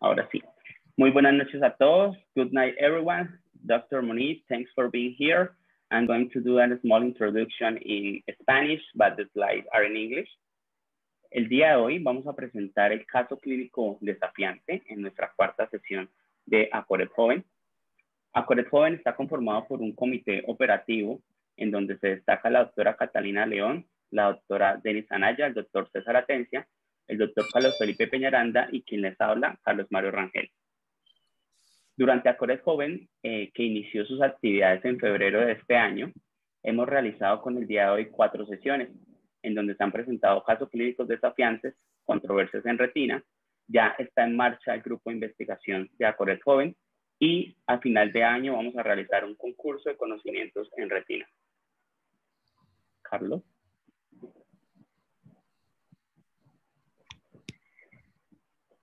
Ahora sí. Muy buenas noches a todos. Good night, everyone. Dr. Moniz, thanks for being here. I'm going to do a small introduction in Spanish, but the slides are in English. El día de hoy vamos a presentar el caso clínico desafiante en nuestra cuarta sesión de ACORED Joven. ACORED Joven está conformado por un comité operativo en donde se destaca la doctora Catalina León, la doctora Denis Anaya, el doctor César Atencia, el doctor Carlos Felipe Peñaranda y quien les habla, Carlos Mario Rangel. Durante ACORED Joven, que inició sus actividades en febrero de este año, hemos realizado con el día de hoy 4 sesiones, en donde se han presentado casos clínicos desafiantes, controversias en retina. Ya está en marcha el grupo de investigación de ACORED Joven y a final de año vamos a realizar un concurso de conocimientos en retina. Carlos.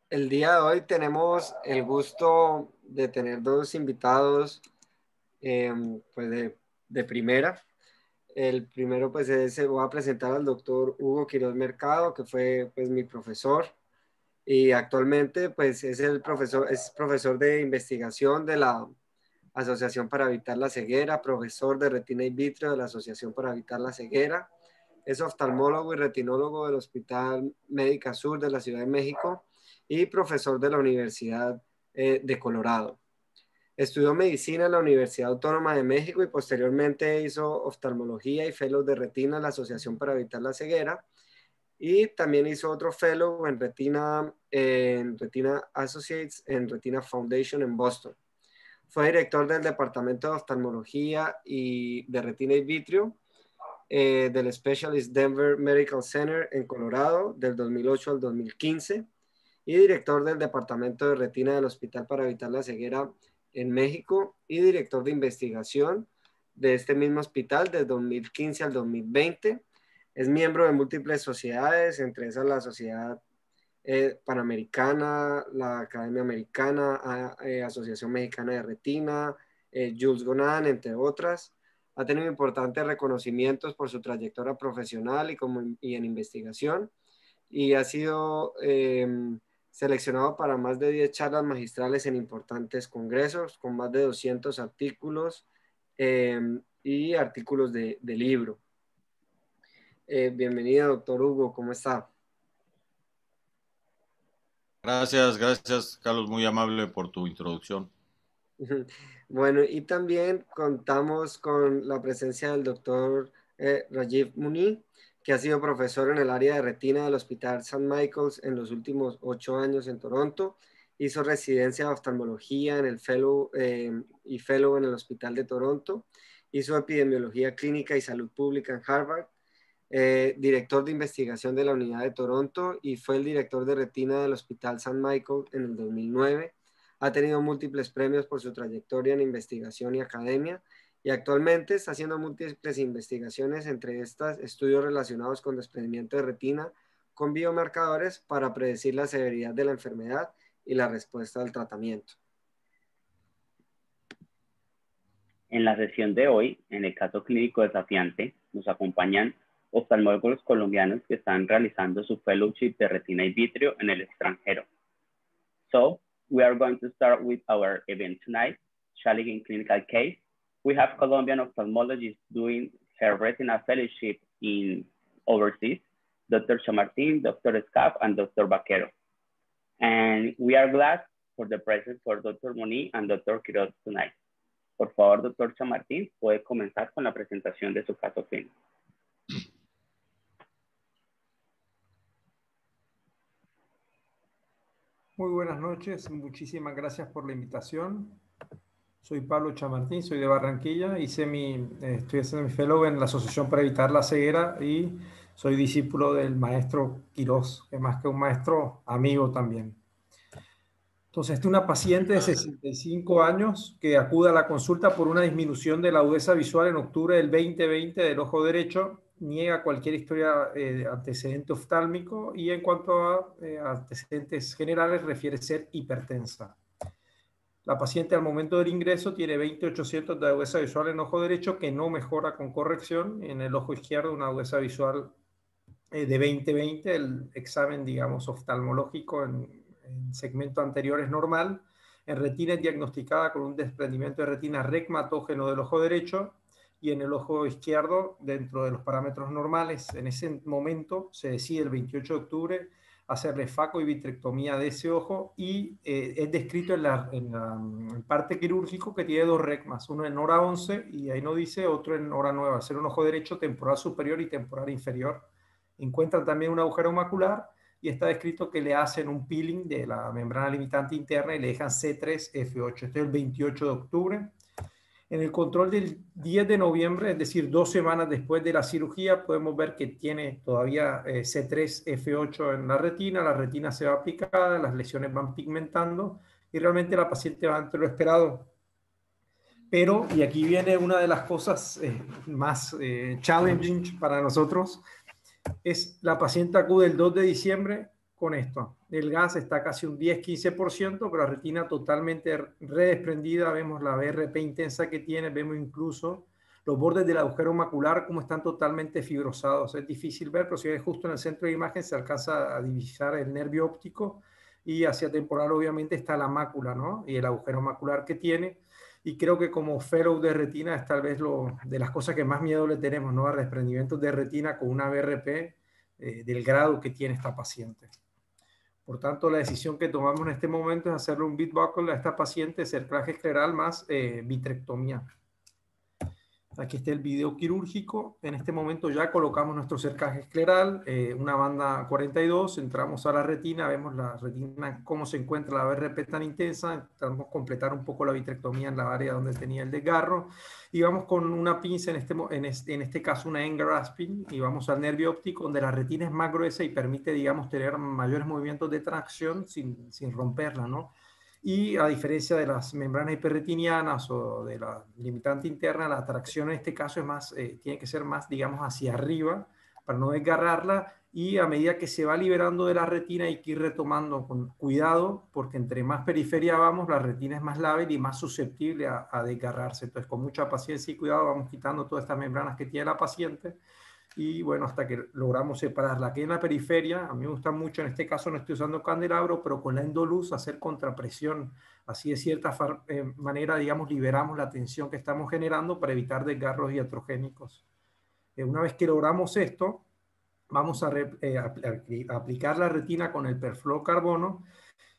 El día de hoy tenemos el gusto de tener 2 invitados pues de primera. El primero pues voy a presentar al doctor Hugo Quiroz Mercado, que fue pues mi profesor y actualmente pues es profesor de investigación de la Asociación para Evitar la Ceguera, profesor de retina in vitro de la Asociación para Evitar la Ceguera, es oftalmólogo y retinólogo del Hospital Médica Sur de la Ciudad de México y profesor de la Universidad de Colorado. Estudió medicina en la Universidad Autónoma de México y posteriormente hizo oftalmología y fellow de retina en la Asociación para Evitar la Ceguera. Y también hizo otro fellow en Retina Associates en Retina Foundation en Boston. Fue director del Departamento de Oftalmología y de Retina in Vitro del Specialist Denver Medical Center en Colorado del 2008 al 2015 y director del Departamento de Retina del Hospital para Evitar la Ceguera en México y director de investigación de este mismo hospital desde 2015 al 2020. Es miembro de múltiples sociedades, entre esas la Sociedad Panamericana, la Academia Americana, Asociación Mexicana de Retina, Jules Gonan, entre otras. Ha tenido importantes reconocimientos por su trayectoria profesional y en investigación y ha sido seleccionado para más de 10 charlas magistrales en importantes congresos con más de 200 artículos y artículos de libro. Bienvenido, doctor Hugo, ¿cómo está? Gracias, Carlos, muy amable por tu introducción. Bueno, y también contamos con la presencia del doctor Rajiv Muni, que ha sido profesor en el área de retina del Hospital St. Michael's en los últimos 8 años en Toronto. Hizo residencia de oftalmología en el fellow en el Hospital de Toronto. Hizo epidemiología clínica y salud pública en Harvard. Director de investigación de la Unidad de Toronto y fue el director de retina del Hospital St. Michael en el 2009. Ha tenido múltiples premios por su trayectoria en investigación y academia y actualmente está haciendo múltiples investigaciones, entre estas estudios relacionados con desprendimiento de retina con biomarcadores para predecir la severidad de la enfermedad y la respuesta al tratamiento. En la sesión de hoy, en el caso clínico desafiante, nos acompañan oftalmólogos colombianos que están realizando su fellowship de retina in vitro en el extranjero. So, we are going to start with our event tonight, challenging clinical case. We have Colombian ophthalmologists doing her retina fellowship in overseas, Dr. Chamartin, Dr. Scaf, and Dr. Vaquero. And we are glad for the presence for Dr. Moni and Dr. Quiroz tonight. Por favor, Dr. Chamartin, puede comenzar con la presentación de su caso clínico. Muy buenas noches, muchísimas gracias por la invitación. Soy Pablo Chamartín, soy de Barranquilla, estoy haciendo mi fellow en la Asociación para Evitar la Ceguera y soy discípulo del maestro Quiroz, que más que un maestro, amigo también. Entonces, esta es una paciente de 65 años que acude a la consulta por una disminución de la agudeza visual en octubre del 2020 del ojo derecho, niega cualquier historia de antecedente oftálmico y en cuanto a antecedentes generales refiere ser hipertensa. La paciente al momento del ingreso tiene 20/800 de agudeza visual en ojo derecho que no mejora con corrección. En el ojo izquierdo una agudeza visual de 20/20, el examen, digamos, oftalmológico en segmento anterior es normal. En retina es diagnosticada con un desprendimiento de retina regmatógeno del ojo derecho y en el ojo izquierdo dentro de los parámetros normales. En ese momento se decide el 28 de octubre hacerle faco y vitrectomía de ese ojo y es descrito en la parte quirúrgico que tiene 2 regmas, uno en hora 11 y ahí no dice, otro en hora 9, hacer un ojo derecho temporal superior y temporal inferior. Encuentran también un agujero macular y está descrito que le hacen un peeling de la membrana limitante interna y le dejan C3F8. Este es el 28 de octubre. En el control del 10 de noviembre, es decir, 2 semanas después de la cirugía, podemos ver que tiene todavía C3F8 en la retina se va aplicada, las lesiones van pigmentando y realmente la paciente va ante lo esperado. Pero, y aquí viene una de las cosas más challenging para nosotros, es la paciente acude el 2 de diciembre con esto. El gas está casi un 10-15%, pero la retina totalmente redesprendida. Vemos la BRP intensa que tiene, vemos incluso los bordes del agujero macular como están totalmente fibrosados. Es difícil ver, pero si ves justo en el centro de imagen se alcanza a divisar el nervio óptico y hacia temporal obviamente está la mácula, ¿no? Y el agujero macular que tiene. Y creo que como fellow de retina es tal vez de las cosas que más miedo le tenemos, ¿no? A desprendimientos de retina con una BRP del grado que tiene esta paciente. Por tanto, la decisión que tomamos en este momento es hacerle un bit-buckle a esta paciente, cerclaje escleral más vitrectomía. Aquí está el video quirúrgico. En este momento ya colocamos nuestro cercaje escleral, una banda 42, entramos a la retina, vemos la retina, cómo se encuentra la BRP tan intensa, intentamos completar un poco la vitrectomía en la área donde tenía el desgarro, y vamos con una pinza, en este caso una engrasping, y vamos al nervio óptico, donde la retina es más gruesa y permite, digamos, tener mayores movimientos de tracción sin romperla, ¿no? Y a diferencia de las membranas hiperretinianas o de la limitante interna, la tracción en este caso es más, tiene que ser más, digamos, hacia arriba para no desgarrarla, y a medida que se va liberando de la retina hay que ir retomando con cuidado, porque entre más periferia vamos, la retina es más lábil y más susceptible a desgarrarse. Entonces, con mucha paciencia y cuidado vamos quitando todas estas membranas que tiene la paciente, y bueno, hasta que logramos separarla. Aquí en la periferia, a mí me gusta mucho, en este caso no estoy usando candelabro, pero con la endoluz hacer contrapresión. Así de cierta manera, digamos, liberamos la tensión que estamos generando para evitar desgarros iatrogénicos. Una vez que logramos esto, vamos a aplicar la retina con el perfluorocarbono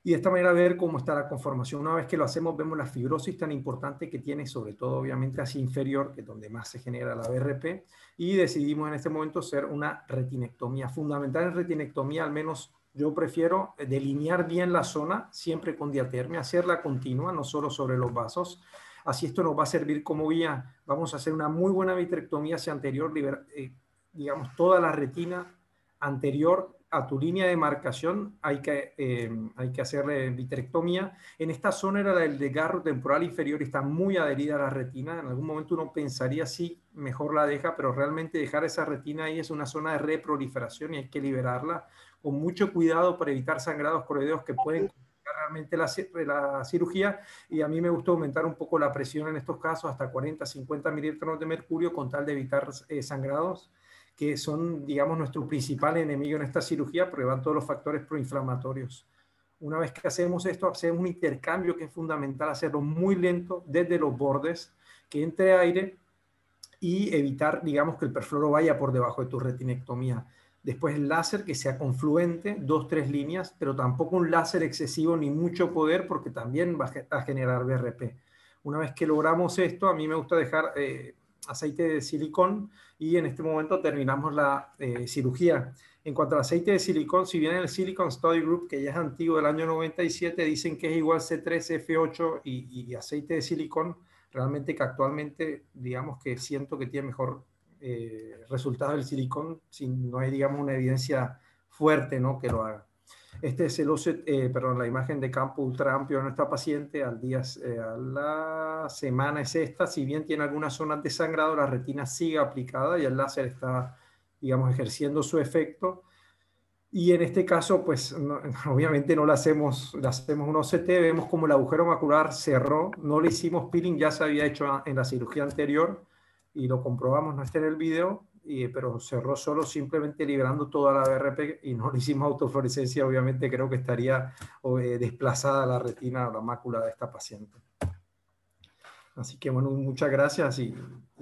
y de esta manera ver cómo está la conformación. Una vez que lo hacemos, vemos la fibrosis tan importante que tiene, sobre todo obviamente hacia inferior, que es donde más se genera la BRP, y decidimos en este momento hacer una retinectomía. Fundamental en retinectomía, al menos yo prefiero delinear bien la zona, siempre con diatermia, hacerla continua, no solo sobre los vasos. Así esto nos va a servir como guía. Vamos a hacer una muy buena vitrectomía hacia anterior, digamos, toda la retina anterior a tu línea de marcación hay que hacerle vitrectomía. En esta zona era el desgarro temporal inferior y está muy adherida a la retina. En algún momento uno pensaría sí, mejor la deja, pero realmente dejar esa retina ahí es una zona de reproliferación y hay que liberarla con mucho cuidado para evitar sangrados coroideos que pueden complicar realmente la cirugía. Y a mí me gusta aumentar un poco la presión en estos casos hasta 40-50 mililitros de mercurio con tal de evitar sangrados, que son, digamos, nuestro principal enemigo en esta cirugía, porque van todos los factores proinflamatorios. Una vez que hacemos esto, hacemos un intercambio que es fundamental, hacerlo muy lento desde los bordes, que entre aire y evitar, digamos, que el perfluoro vaya por debajo de tu retinectomía. Después el láser que sea confluente, 2-3 líneas, pero tampoco un láser excesivo ni mucho poder, porque también va a generar BRP. Una vez que logramos esto, a mí me gusta dejar aceite de silicón y en este momento terminamos la cirugía. En cuanto al aceite de silicón, si bien el Silicon Study Group, que ya es antiguo del año 97, dicen que es igual C3F8 y aceite de silicón, realmente que actualmente, digamos que siento que tiene mejor resultado del silicón, si no hay, digamos, una evidencia fuerte, ¿no?, que lo haga. Este es la imagen de campo ultra amplio de nuestra paciente a la semana es esta. Si bien tiene algunas zonas de sangrado, la retina sigue aplicada y el láser está, digamos, ejerciendo su efecto. Y en este caso, pues obviamente no le hacemos un OCT, vemos como el agujero macular cerró, no le hicimos peeling, ya se había hecho en la cirugía anterior y lo comprobamos, no está en el video. pero cerró solo simplemente liberando toda la BRP y no le hicimos autofluorescencia. Obviamente creo que estaría desplazada la retina o la mácula de esta paciente. Así que bueno, muchas gracias y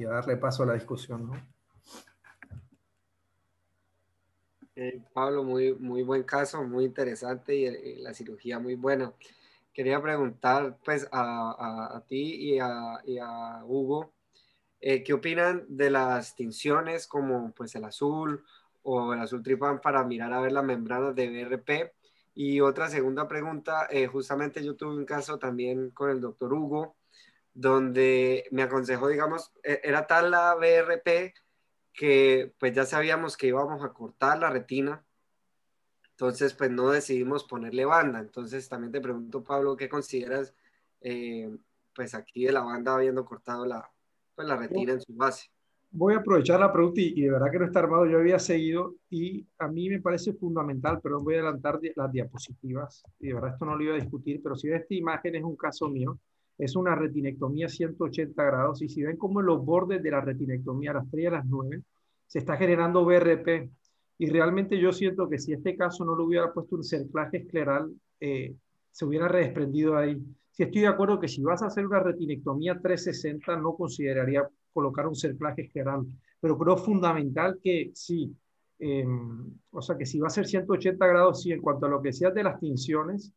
a darle paso a la discusión, ¿no? Pablo, muy buen caso, muy interesante y la cirugía muy buena. Quería preguntar pues a ti y a Hugo, ¿qué opinan de las tinciones como pues el azul o el azul tripán para mirar a ver las membranas de BRP? Y otra segunda pregunta, justamente yo tuve un caso también con el doctor Hugo, donde me aconsejó, digamos, era tal la BRP que pues ya sabíamos que íbamos a cortar la retina, entonces pues no decidimos ponerle banda. Entonces también te pregunto, Pablo, ¿qué consideras pues aquí de la banda habiendo cortado pues, la retina en su base? Voy a aprovechar la pregunta y de verdad que no está armado. Yo había seguido y a mí me parece fundamental, pero voy a adelantar las diapositivas. Y de verdad esto no lo iba a discutir, pero si ven esta imagen es un caso mío. Es una retinectomía 180 grados y si ven como en los bordes de la retinectomía, a las 3 y a las 9, se está generando BRP. Y realmente yo siento que si este caso no lo hubiera puesto un cerclaje escleral, se hubiera redesprendido ahí. Sí estoy de acuerdo que si vas a hacer una retinectomía 360, no consideraría colocar un cerclaje escleral, pero creo fundamental que sí, o sea que si va a ser 180 grados, sí, en cuanto a lo que decías de las tinciones,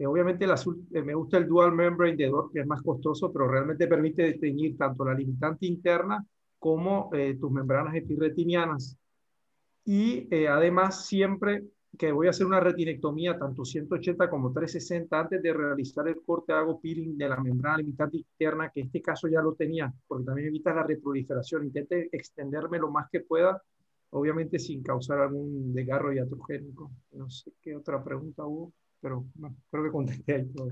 obviamente el azul, me gusta el dual membrane de DOR, que es más costoso, pero realmente permite teñir tanto la limitante interna como tus membranas epirretinianas. Y además siempre que voy a hacer una retinectomía, tanto 180 como 360, antes de realizar el corte hago peeling de la membrana limitante interna, que en este caso ya lo tenía, porque también evita la reproliferación. Intente extenderme lo más que pueda, obviamente sin causar algún desgarro iatrogénico. No sé qué otra pregunta hubo, pero no, creo que contesté ahí todo.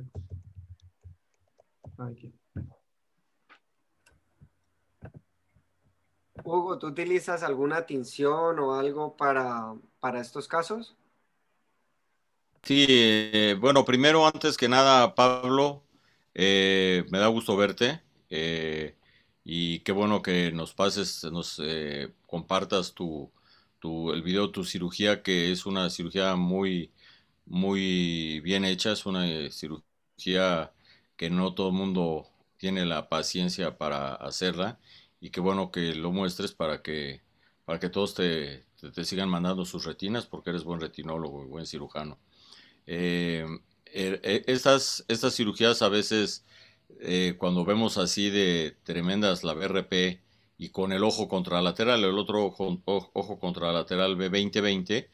Aquí. Hugo, ¿tú utilizas alguna tinción o algo para estos casos? Sí, bueno, primero, antes que nada, Pablo, me da gusto verte y qué bueno que nos pases, nos compartas el video de tu cirugía, que es una cirugía muy bien hecha, es una cirugía que no todo el mundo tiene la paciencia para hacerla y qué bueno que lo muestres para que todos te sigan mandando sus retinas porque eres buen retinólogo y buen cirujano. Eh, estas cirugías a veces, cuando vemos así de tremendas la BRP y con el ojo contralateral, el otro ojo contralateral B20-20,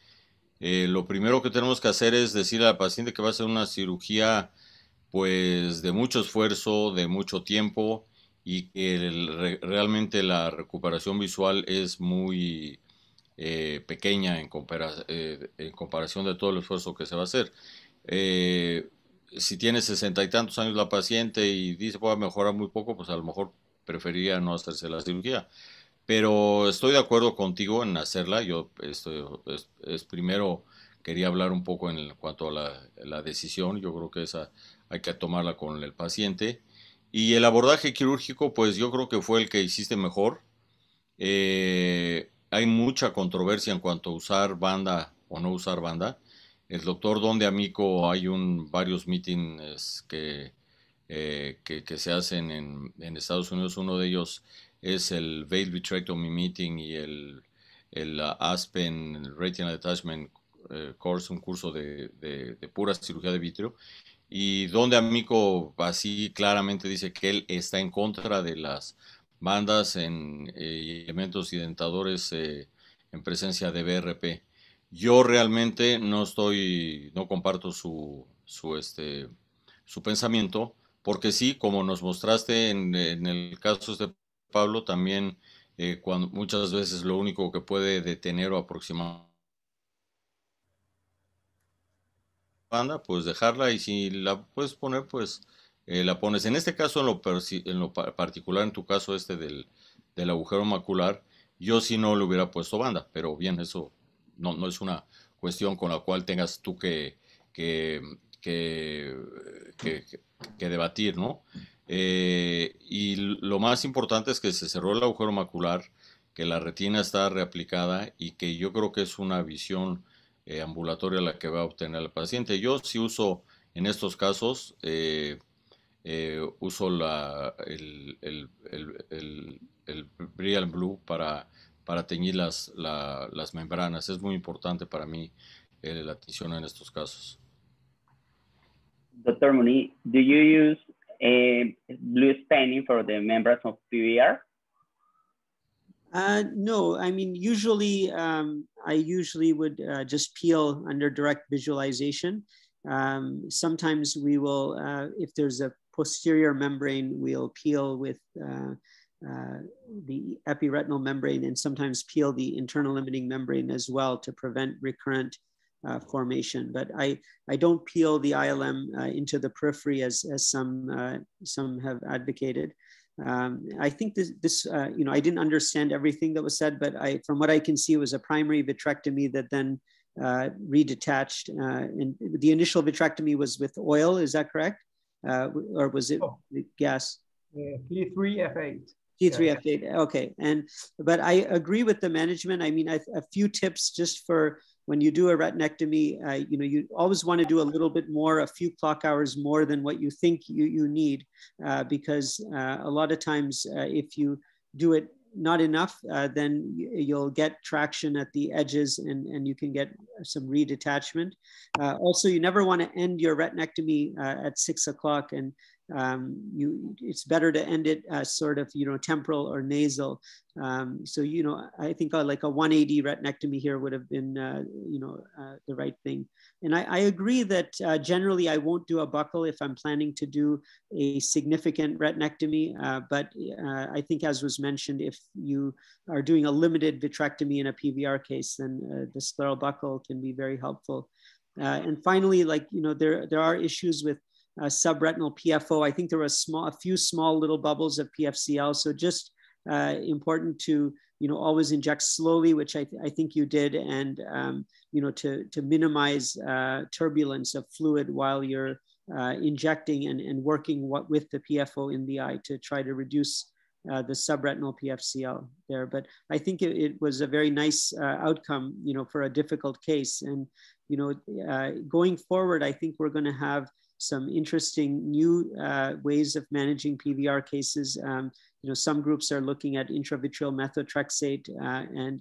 lo primero que tenemos que hacer es decirle al paciente que va a ser una cirugía pues de mucho esfuerzo, de mucho tiempo y que realmente la recuperación visual es muy pequeña en comparación de todo el esfuerzo que se va a hacer. Eh, si tiene 60 y tantos años la paciente y dice voy a mejorar muy poco, pues a lo mejor preferiría no hacerse la cirugía. Pero estoy de acuerdo contigo en hacerla. Yo primero quería hablar un poco en cuanto a la decisión. Yo creo que esa hay que tomarla con el paciente. Y el abordaje quirúrgico, pues yo creo que fue el que hiciste mejor. Hay mucha controversia en cuanto a usar banda o no usar banda. El doctor Don de Amico, hay varios meetings que se hacen en Estados Unidos. Uno de ellos es el Veil Vitrectomy Meeting y el Aspen Retinal Detachment Course, un curso de pura cirugía de vitrio. Y Don de Amico así claramente dice que él está en contra de las bandas en elementos y dentadores en presencia de BRP. Yo realmente no comparto su pensamiento, porque sí, como nos mostraste en el caso de Pablo, también cuando muchas veces lo único que puede detener o aproximar banda, pues dejarla y si la puedes poner, pues la pones. En este caso, en lo particular, en tu caso del agujero macular, yo sí no le hubiera puesto banda, pero bien, eso no es una cuestión con la cual tengas tú que, que, que, que debatir, ¿no? Y lo más importante es que se cerró el agujero macular la retina está reaplicada y que yo creo que es una visión ambulatoria la que va a obtener el paciente. Yo sí uso en estos casos, uso el Brilliant Blue para teñir las membranas. Es muy importante para mí la atención en estos casos. Dr. Moniz, do you use blue staining for the membranes of PVR? No, I mean, usually I usually would just peel under direct visualization. Sometimes we will, if there's a posterior membrane, we'll peel with the epiretinal membrane and sometimes peel the internal limiting membrane as well to prevent recurrent formation. But I don't peel the ILM into the periphery as some have advocated. I think this you know, I didn't understand everything that was said, but from what I can see, it was a primary vitrectomy that then redetached. And the initial vitrectomy was with oil, is that correct? Or was it gas? T3F8. T3F8, okay. But I agree with the management. I mean, a few tips just for when you do a retinectomy, you know, you always want to do a little bit more, a few clock hours more than what you think you need, because a lot of times if you do it not enough, then you'll get traction at the edges and you can get some redetachment. Also, you never want to end your retinectomy at 6 o'clock, and it's better to end it sort of, you know, temporal or nasal. So, you know, I think like a 180 retinectomy here would have been, you know, the right thing. And I agree that generally I won't do a buckle if I'm planning to do a significant retinectomy. But I think, as was mentioned, if you are doing a limited vitrectomy in a PVR case, then the scleral buckle can be very helpful. And finally, like, you know, there are issues with subretinal PFO. I think there were a few small little bubbles of PFCL. So just important to, you know, always inject slowly, which I think you did, and you know, to minimize turbulence of fluid while you're injecting and working with the PFO in the eye to try to reduce the subretinal PFCL there. But I think it was a very nice outcome, you know, for a difficult case. And, you know, going forward, I think we're going to have some interesting new ways of managing PVR cases. You know, some groups are looking at intravitreal methotrexate, and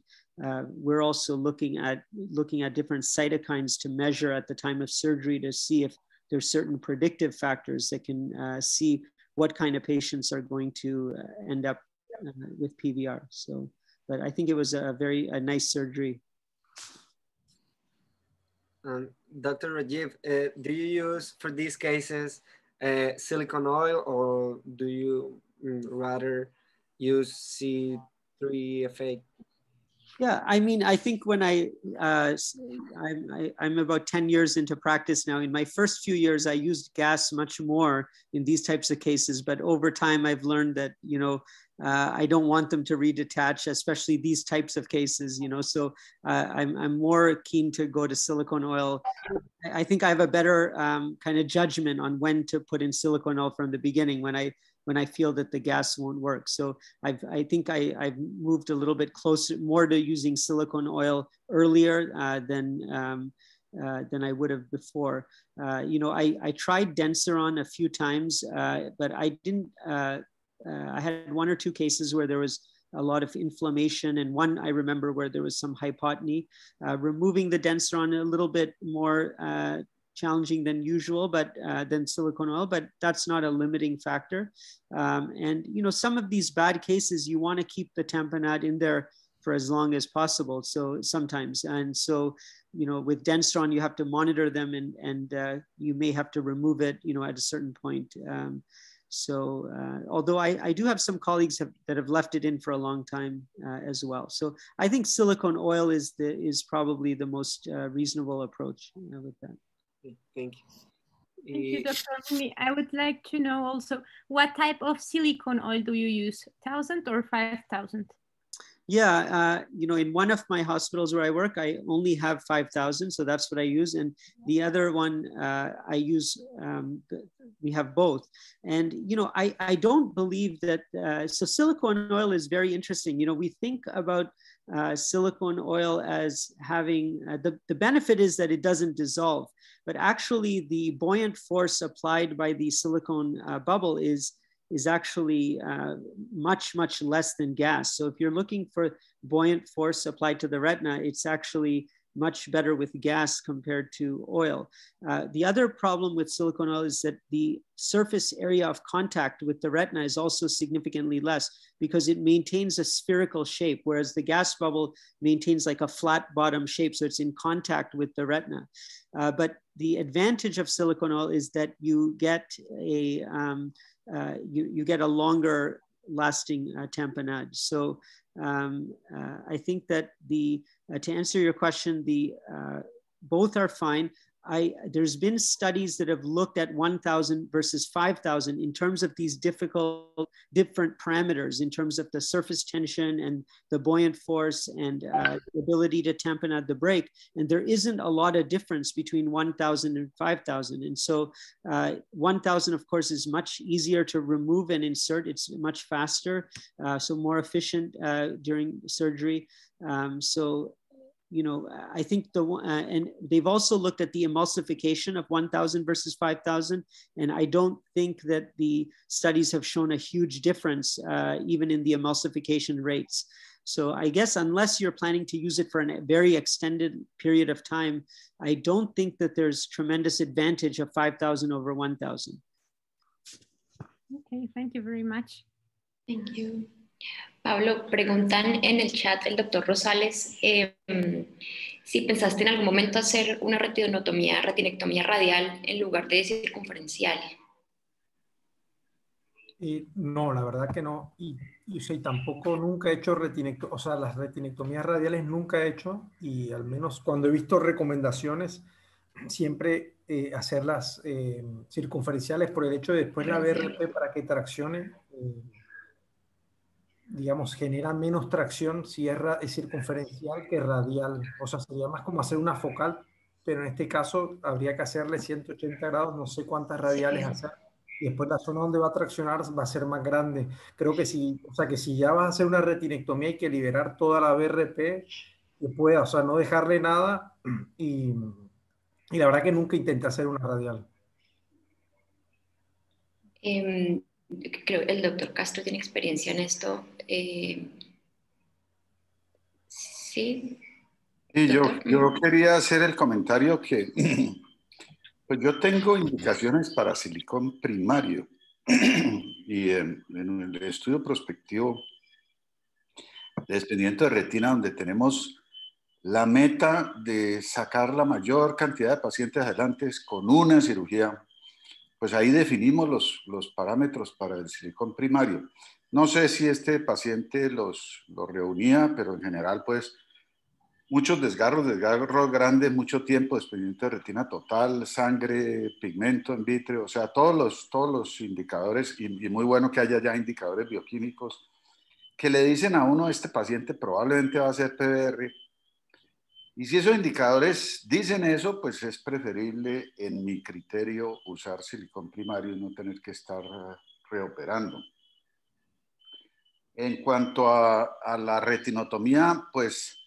we're also looking at different cytokines to measure at the time of surgery to see if there's certain predictive factors that can see what kind of patients are going to end up with PVR. So, but I think it was a nice surgery. Dr. Rajiv, do you use for these cases silicone oil, or do you rather use C3F8? Yeah, I mean, I think when I'm about 10 years into practice now. In my first few years, I used gas much more in these types of cases, but over time I've learned that, you know, I don't want them to redetach, especially these types of cases, you know, so I'm more keen to go to silicone oil. I think I have a better kind of judgment on when to put in silicone oil from the beginning when I feel that the gas won't work. So I think I've moved a little bit closer, more to using silicone oil earlier than I would have before. You know, I tried Denseron a few times, but I didn't, I had one or two cases where there was a lot of inflammation, and one I remember where there was some hypotony. Removing the Denseron a little bit more challenging than usual, but than silicone oil, but that's not a limiting factor. And, you know, some of these bad cases, you want to keep the tamponade in there for as long as possible. So sometimes, and so, you know, with Denseron, you have to monitor them, and you may have to remove it, you know, at a certain point. So although I do have some colleagues that have left it in for a long time as well. So I think silicone oil is probably the most reasonable approach with that. Thank you. Thank you, Dr. Moni. I would like to know also, what type of silicone oil do you use? 1,000 or 5,000? Yeah, you know, in one of my hospitals where I work, I only have 5,000, so that's what I use. And the other one, I use, we have both. And, you know, I don't believe that, so silicone oil is very interesting. You know, we think about silicone oil as having, the benefit is that it doesn't dissolve, but actually the buoyant force applied by the silicone bubble is actually much, much less than gas. So if you're looking for buoyant force applied to the retina, it's actually much better with gas compared to oil. The other problem with silicone oil is that the surface area of contact with the retina is also significantly less because it maintains a spherical shape, whereas the gas bubble maintains like a flat bottom shape, so it's in contact with the retina. But the advantage of silicone oil is that you get a you get a longer lasting tamponade. So I think that to answer your question, both are fine. There's been studies that have looked at 1,000 versus 5,000 in terms of these different parameters, in terms of the surface tension and the buoyant force and the ability to tamponade the break. And there isn't a lot of difference between 1,000 and 5,000. And so 1,000, of course, is much easier to remove and insert. It's much faster, so more efficient during surgery. So, you know, I think and they've also looked at the emulsification of 1,000 versus 5,000. And I don't think that the studies have shown a huge difference, even in the emulsification rates. So I guess unless you're planning to use it for a very extended period of time, I don't think that there's tremendous advantage of 5,000 over 1,000. Okay, thank you very much. Thank you. Pablo, preguntan en el chat el doctor Rosales si pensaste en algún momento hacer una retinectomía radial en lugar de circunferencial. No, la verdad que no. Y tampoco nunca he hecho las retinectomías radiales nunca he hecho, y al menos cuando he visto recomendaciones, siempre hacerlas circunferenciales por el hecho de después la BRP para que traccione. Digamos, genera menos tracción si es circunferencial que radial. O sea, sería más como hacer una focal, pero en este caso habría que hacerle 180 grados, no sé cuántas radiales hacer, y después la zona donde va a traccionar va a ser más grande. Creo que si ya vas a hacer una retinectomía hay que liberar toda la BRP que pueda, o sea, no dejarle nada, y la verdad que nunca intenté hacer una radial. Creo que el doctor Castro tiene experiencia en esto. Sí. Y yo quería hacer el comentario que pues yo tengo indicaciones para silicón primario y en el estudio prospectivo de desprendimiento de retina, donde tenemos la meta de sacar la mayor cantidad de pacientes adelante con una cirugía, pues ahí definimos los parámetros para el silicón primario. No sé si este paciente los reunía, pero en general, pues, muchos desgarros grandes, mucho tiempo, desprendimiento de retina total, sangre, pigmento en vítreo, o sea, todos los indicadores, y muy bueno que haya ya indicadores bioquímicos que le dicen a uno, este paciente probablemente va a ser PBR. Y si esos indicadores dicen eso, pues es preferible, en mi criterio, usar silicón primario y no tener que estar reoperando. En cuanto a la retinotomía, pues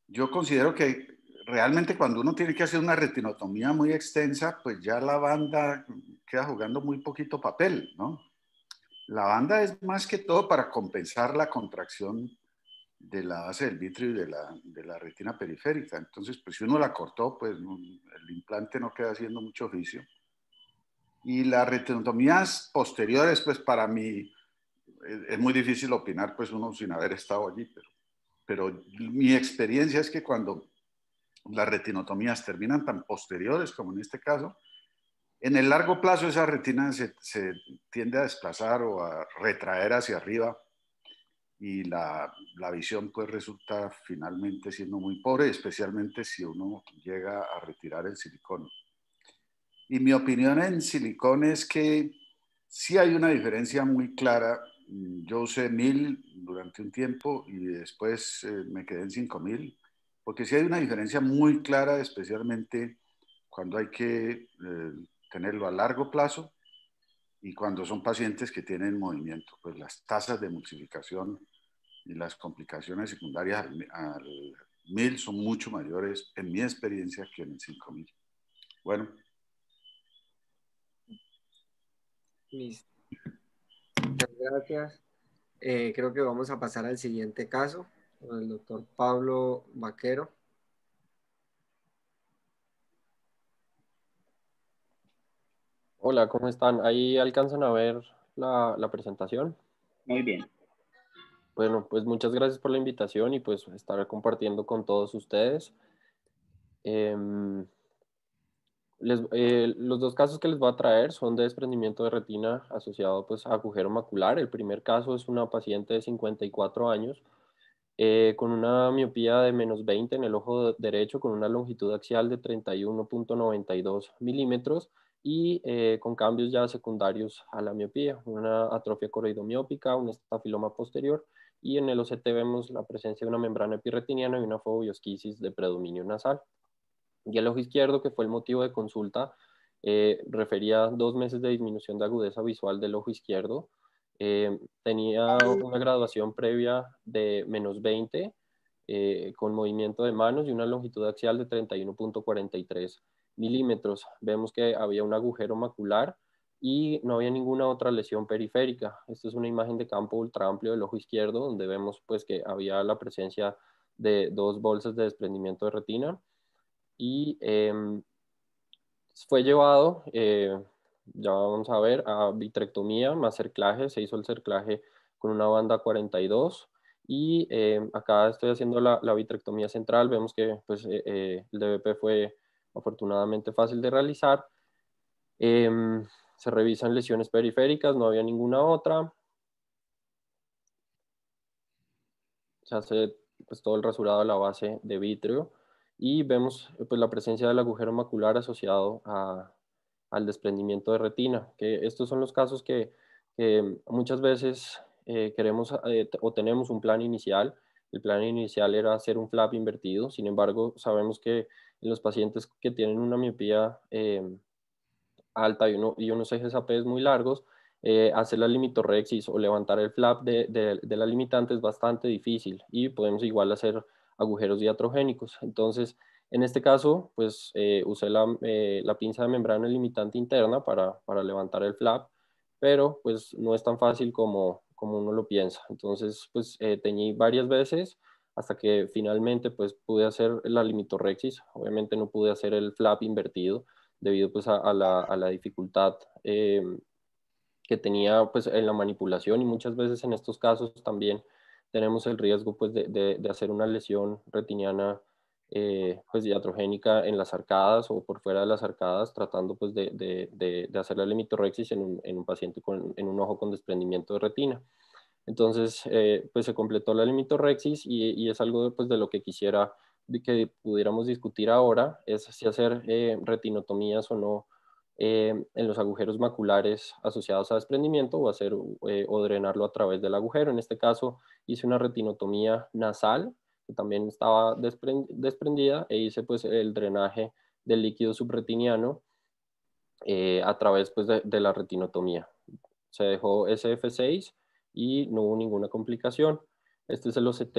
yo considero que realmente cuando uno tiene que hacer una retinotomía muy extensa, pues ya la banda queda jugando muy poquito papel, ¿no? La banda es más que todo para compensar la contracción de la base del vítreo y de la retina periférica. Entonces, pues si uno la cortó, pues el implante no queda haciendo mucho oficio. Y las retinotomías posteriores, pues para mí es muy difícil opinar, pues uno sin haber estado allí, pero mi experiencia es que cuando las retinotomías terminan tan posteriores como en este caso, en el largo plazo esa retina se tiende a desplazar o a retraer hacia arriba, y la visión pues resulta finalmente siendo muy pobre, especialmente si uno llega a retirar el silicón. Y mi opinión en silicón es que sí hay una diferencia muy clara yo usé 1000 durante un tiempo y después me quedé en 5000, porque sí hay una diferencia muy clara, especialmente cuando hay que tenerlo a largo plazo y cuando son pacientes que tienen movimiento, pues las tasas de emulsificación y las complicaciones secundarias al 1000 son mucho mayores, en mi experiencia, que en el 5000. Bueno. Listo. Muchas gracias. Creo que vamos a pasar al siguiente caso, con el doctor Pablo Vaquero. Hola, ¿cómo están? ¿Ahí alcanzan a ver la presentación? Muy bien. Bueno, pues muchas gracias por la invitación y pues estar compartiendo con todos ustedes. Los dos casos que les voy a traer son de desprendimiento de retina asociado pues a agujero macular. El primer caso es una paciente de 54 años con una miopía de -20 en el ojo derecho, con una longitud axial de 31.92 milímetros y con cambios ya secundarios a la miopía, una atrofia coroidomiópica, un estafiloma posterior, y en el OCT vemos la presencia de una membrana epirretiniana y una foveosquisis de predominio nasal. Y el ojo izquierdo, que fue el motivo de consulta, refería 2 meses de disminución de agudeza visual del ojo izquierdo. Tenía una graduación previa de -20 con movimiento de manos y una longitud axial de 31.43 milímetros. Vemos que había un agujero macular y no había ninguna otra lesión periférica. Esta es una imagen de campo ultra amplio del ojo izquierdo, donde vemos pues que había la presencia de 2 bolsas de desprendimiento de retina y fue llevado, ya vamos a ver, a vitrectomía más cerclaje. Se hizo el cerclaje con una banda 42 y acá estoy haciendo la vitrectomía central. Vemos que pues, el DVP fue afortunadamente fácil de realizar. Se revisan lesiones periféricas, no había ninguna otra. Se hace pues, todo el rasurado de la base de vítreo y vemos pues, la presencia del agujero macular asociado al desprendimiento de retina, que estos son los casos que muchas veces queremos o tenemos un plan inicial. El plan inicial era hacer un flap invertido, sin embargo sabemos que en los pacientes que tienen una miopía alta y unos ejes APs muy largos, hacer la limitorexis o levantar el flap de la limitante es bastante difícil y podemos igual hacer agujeros diatrogénicos. Entonces, en este caso, pues usé la pinza de membrana limitante interna para levantar el flap, pero pues no es tan fácil como uno lo piensa. Entonces, pues teñí varias veces hasta que finalmente pues pude hacer la limitorexis. Obviamente no pude hacer el flap invertido debido pues a la dificultad que tenía pues en la manipulación, y muchas veces en estos casos también tenemos el riesgo pues de hacer una lesión retiniana pues diatrogénica en las arcadas o por fuera de las arcadas, tratando pues de hacer la limitorexis en un paciente en un ojo con desprendimiento de retina. Entonces, pues se completó la limitorexis y es algo pues, de lo que quisiera que pudiéramos discutir ahora, es si hacer retinotomías o no en los agujeros maculares asociados a desprendimiento o drenarlo a través del agujero. En este caso, hice una retinotomía nasal, que también estaba desprendida, e hice pues el drenaje del líquido subretiniano a través pues, de la retinotomía. Se dejó SF6 y no hubo ninguna complicación. Este es el OCT,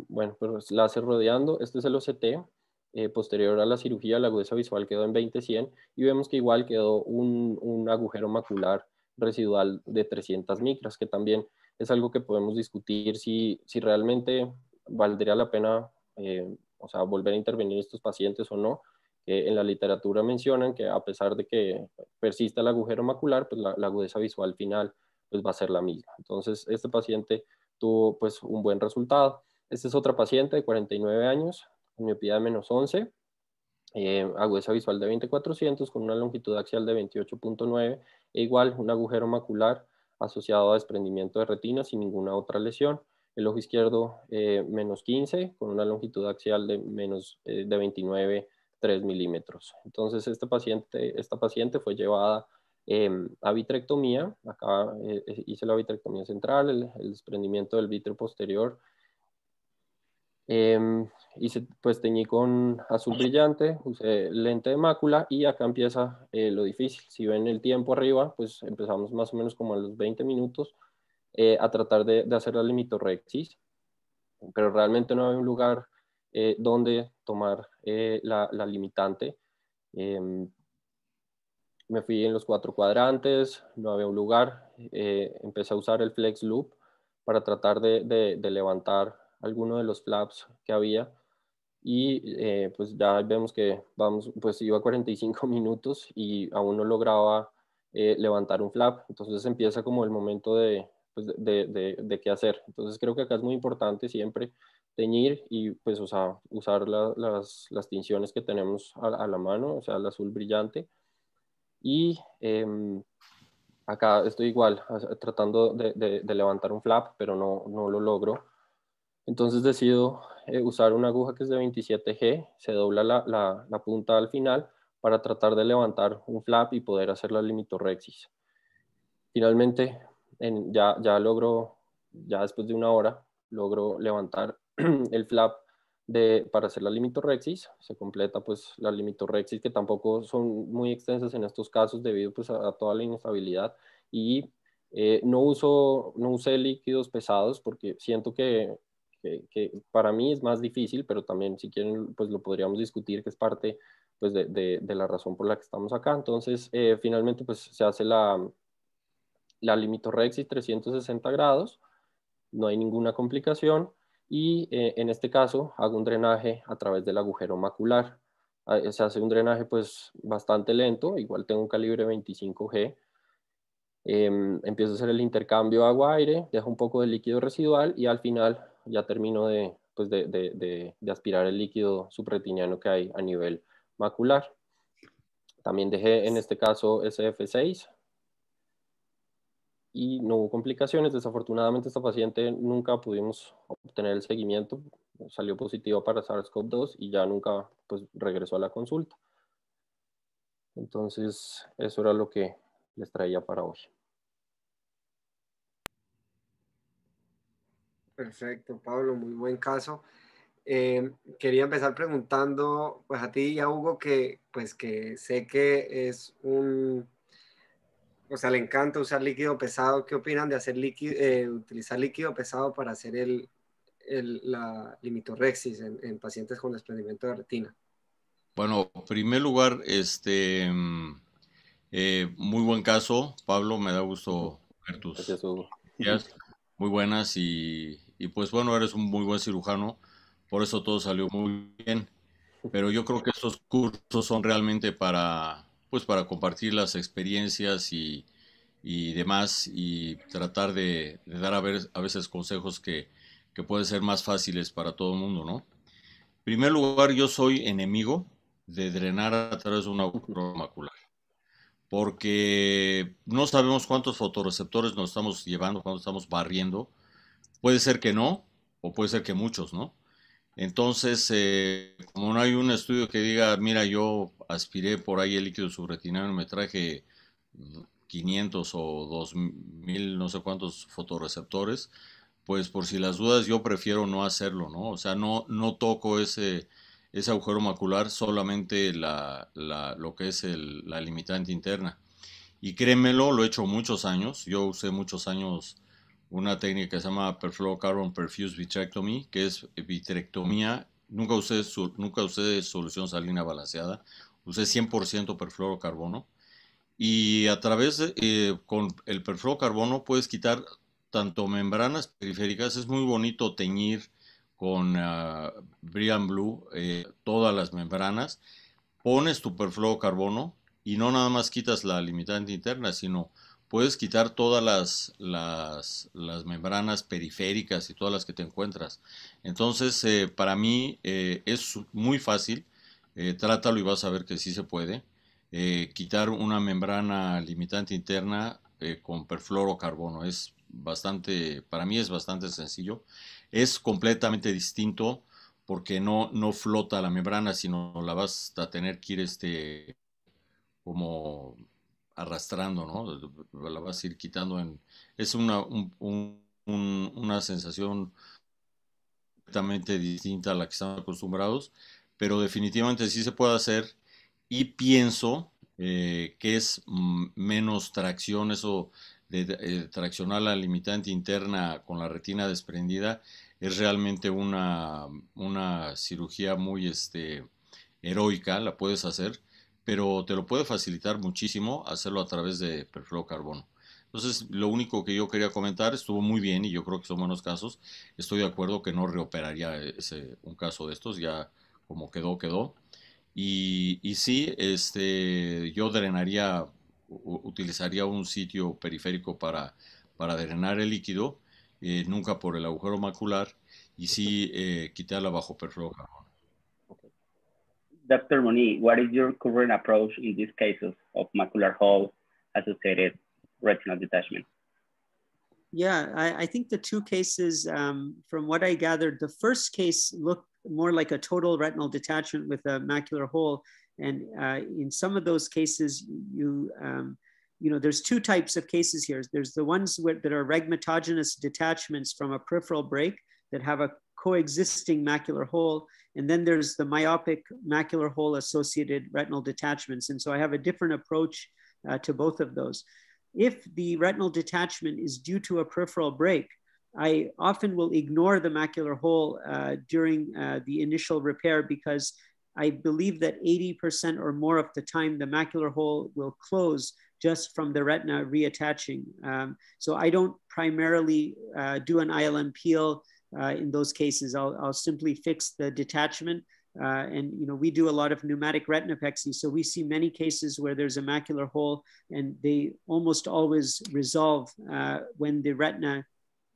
bueno, pues láser rodeando. Este es el OCT posterior a la cirugía. La agudeza visual quedó en 20/100 y vemos que igual quedó un agujero macular residual de 300 micras, que también es algo que podemos discutir si realmente valdría la pena o sea, volver a intervenir estos pacientes o no. En la literatura mencionan que a pesar de que persista el agujero macular, pues la agudeza visual final pues va a ser la misma. Entonces, este paciente tuvo pues un buen resultado. Esta es otra paciente de 49 años, con miopía de -11, agudeza visual de 20/400 con una longitud axial de 28.9 e igual un agujero macular asociado a desprendimiento de retina sin ninguna otra lesión. El ojo izquierdo -15 con una longitud axial de 29.3 milímetros. Entonces esta paciente fue llevada A vitrectomía, acá hice la vitrectomía central, el desprendimiento del vítreo posterior. Hice, pues teñí con azul brillante, usé lente de mácula y acá empieza lo difícil. Si ven el tiempo arriba, pues empezamos más o menos como a los 20 minutos a tratar de hacer la limitorrexis, pero realmente no había un lugar donde tomar la limitante. Me fui en los 4 cuadrantes, no había un lugar, empecé a usar el flex loop para tratar de levantar alguno de los flaps que había y pues ya vemos que vamos, pues iba a 45 minutos y aún no lograba levantar un flap, entonces empieza como el momento pues, de qué hacer. Entonces creo que acá es muy importante siempre teñir y pues usar las tinciones que tenemos a la mano, o sea, el azul brillante. Y acá estoy igual, tratando de levantar un flap, pero no lo logro. Entonces decido usar una aguja que es de 27G, se dobla la punta al final para tratar de levantar un flap y poder hacer la limitorrexis. Finalmente, ya logro, ya después de una hora, logro levantar el flap para hacer la limitorrexis. Se completa pues la limitorrexis, que tampoco son muy extensas en estos casos debido pues a toda la inestabilidad. Y no usé líquidos pesados porque siento que para mí es más difícil, pero también si quieren pues lo podríamos discutir, que es parte pues de la razón por la que estamos acá. Entonces finalmente pues se hace la limitorrexis 360 grados, no hay ninguna complicación y en este caso hago un drenaje a través del agujero macular. Se hace un drenaje pues bastante lento, igual tengo un calibre 25G. Empiezo a hacer el intercambio agua-aire, dejo un poco de líquido residual y al final ya termino pues de aspirar el líquido subretiniano que hay a nivel macular. También dejé en este caso SF6 y no hubo complicaciones. Desafortunadamente esta paciente nunca pudimos obtener el seguimiento, salió positiva para SARS-CoV-2 y ya nunca pues regresó a la consulta. Entonces eso era lo que les traía para hoy. Perfecto, Pablo, muy buen caso. Quería empezar preguntando pues a ti y a Hugo que sé que es o sea, le encanta usar líquido pesado. ¿Qué opinan de hacer utilizar líquido pesado para hacer la limitorrexis en pacientes con desprendimiento de retina? Bueno, en primer lugar, muy buen caso, Pablo, me da gusto ver tus ideas muy buenas y pues bueno, eres un muy buen cirujano, por eso todo salió muy bien, pero yo creo que estos cursos son realmente para compartir las experiencias y demás y tratar de dar a veces consejos que pueden ser más fáciles para todo el mundo, ¿no? En primer lugar, yo soy enemigo de drenar a través de un agujero macular, porque no sabemos cuántos fotorreceptores nos estamos llevando cuando estamos barriendo. Puede ser que no, o puede ser que muchos, ¿no? Entonces, como no hay un estudio que diga, mira, yo aspiré por ahí el líquido subretinario y me traje 500 o 2000, no sé cuántos fotorreceptores, pues por si las dudas yo prefiero no hacerlo, ¿no? O sea, no toco ese agujero macular, solamente lo que es la limitante interna. Y créemelo, lo he hecho muchos años. Yo usé muchos años una técnica que se llama Perfluorocarbon Perfused Vitrectomy, que es vitrectomía. Nunca usé solución salina balanceada. Usé 100% perfluorocarbono. Y a través con el perfluorocarbono puedes quitar tanto membranas periféricas. Es muy bonito teñir con Brilliant Blue todas las membranas. Pones tu perfluorocarbono y no nada más quitas la limitante interna, sino puedes quitar todas las membranas periféricas y todas las que te encuentras. Entonces, para mí es muy fácil. Trátalo y vas a ver que sí se puede. Quitar una membrana limitante interna con perfluorocarbono para mí es bastante sencillo. Es completamente distinto porque no flota la membrana, sino la vas a tener que ir como arrastrando, ¿no? La vas a ir quitando. Es una sensación completamente distinta a la que estamos acostumbrados, pero definitivamente sí se puede hacer y pienso que es menos tracción, eso de traccionar la limitante interna con la retina desprendida, es realmente una cirugía muy heroica, la puedes hacer, pero te lo puede facilitar muchísimo hacerlo a través de perfluorocarbono. Entonces, lo único que yo quería comentar, estuvo muy bien y yo creo que son buenos casos. Estoy de acuerdo que no reoperaría un caso de estos, ya como quedó, quedó. Y sí, yo drenaría, utilizaría un sitio periférico para drenar el líquido, nunca por el agujero macular, y sí quitarla bajo perfluorocarbono. Dr. Moniz, what is your current approach in these cases of macular hole associated retinal detachment? Yeah, I think the two cases, from what I gathered, the first case looked more like a total retinal detachment with a macular hole. And in some of those cases, you know, there's two types of cases here. There's the ones that are rhegmatogenous detachments from a peripheral break that have a coexisting macular hole. And then there's the myopic macular hole associated retinal detachments. And so I have a different approach to both of those. If the retinal detachment is due to a peripheral break, I often will ignore the macular hole during the initial repair because I believe that 80% or more of the time the macular hole will close just from the retina reattaching. So I don't primarily do an ILM peel in those cases. I'll simply fix the detachment. And you know, we do a lot of pneumatic retinopexy, so we see many cases where there's a macular hole, and they almost always resolve when the retina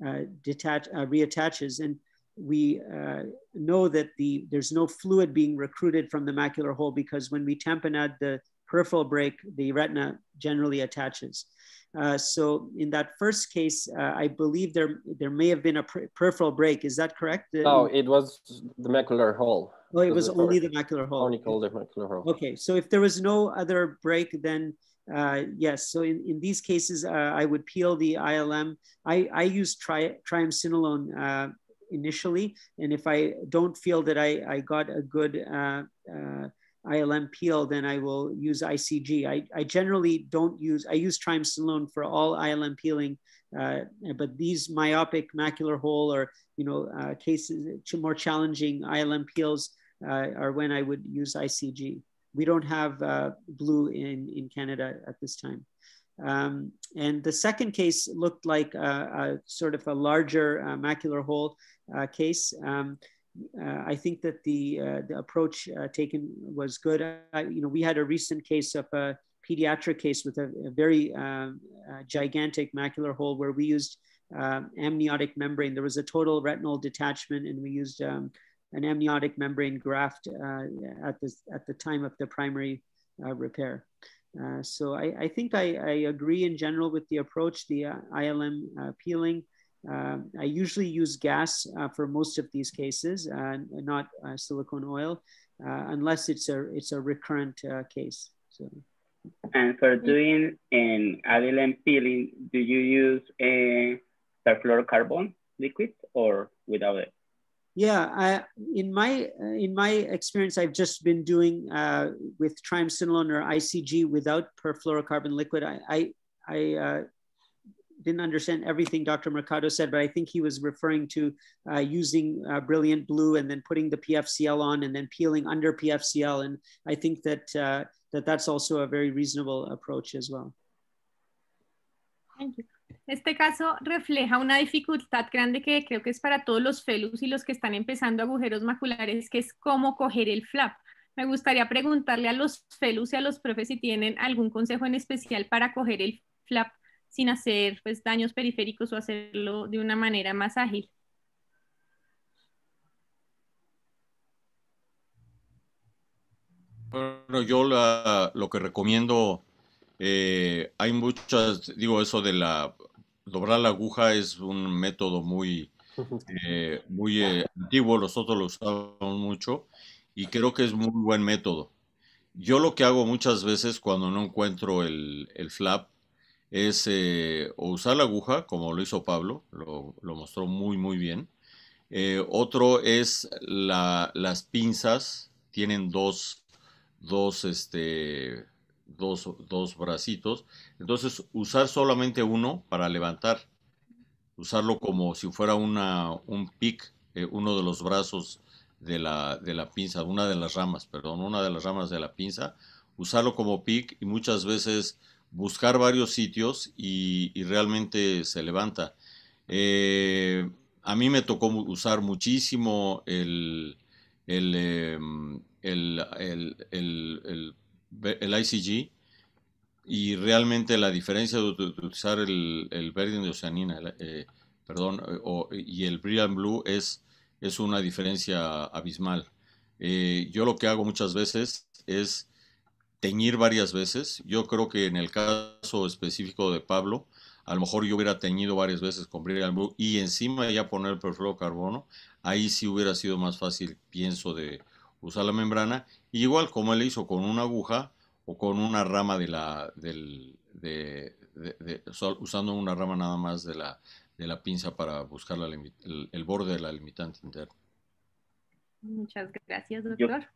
reattaches. And we know that there's no fluid being recruited from the macular hole because when we tamponade the peripheral break, the retina generally attaches. So in that first case, I believe there may have been a peripheral break. Is that correct? No, it was the macular hole. Oh, it was only the macular hole. Only called the macular hole. Okay, so if there was no other break, then yes. So in these cases, I would peel the ILM. I use triamcinolone initially, and if I don't feel that I got a good ILM peel, then I will use ICG. I generally don't use, I use triamcinolone for all ILM peeling, but these myopic macular hole or, you know, cases, more challenging ILM peels are when I would use ICG. We don't have blue in Canada at this time. And the second case looked like a sort of a larger macular hole case. I think that the approach taken was good. You know, we had a recent case of a pediatric case with a very gigantic macular hole where we used amniotic membrane. There was a total retinal detachment, and we used an amniotic membrane graft at the time of the primary repair. So I think I agree in general with the approach, the ILM peeling. I usually use gas for most of these cases, not silicone oil, unless it's a recurrent case. So. And for doing an ILM peeling, do you use a perfluorocarbon liquid or without it? Yeah, in my experience, I've just been doing with triamcinolone or ICG without perfluorocarbon liquid. I didn't understand everything Dr. Mercado said, but I think he was referring to using Brilliant Blue and then putting the PFCL on and then peeling under PFCL. And I think that that's also a very reasonable approach as well. Thank you. Este caso refleja una dificultad grande que creo que es para todos los fellows y los que están empezando agujeros maculares, que es cómo coger el flap. Me gustaría preguntarle a los fellows y a los profes si tienen algún consejo en especial para coger el flap sin hacer pues, daños periféricos o hacerlo de una manera más ágil. Bueno, yo lo que recomiendo, hay muchas, digo, eso de doblar la aguja es un método muy antiguo, nosotros lo usamos mucho y creo que es muy buen método. Yo lo que hago muchas veces cuando no encuentro el flap es o usar la aguja, como lo hizo Pablo, lo mostró muy bien. Otro es las pinzas, tienen dos bracitos, entonces usar solamente uno para levantar, usarlo como si fuera un pick, uno de los brazos de la pinza, una de las ramas, perdón, una de las ramas de la pinza, usarlo como pick y muchas veces buscar varios sitios y realmente se levanta. Eh, a mí me tocó usar muchísimo el ICG y realmente la diferencia de utilizar el verde de Oceanina, perdón, y el Brilliant Blue es una diferencia abismal. Yo lo que hago muchas veces es teñir varias veces. Yo creo que en el caso específico de Pablo, a lo mejor yo hubiera teñido varias veces con Brilliant Blue y encima ya poner el perfluorocarbono. Ahí sí hubiera sido más fácil, pienso, de usar la membrana. Y igual como él hizo con una aguja o con una rama usando una rama nada más de la pinza para buscar el borde de la limitante interna. Muchas gracias, Yo, doctor.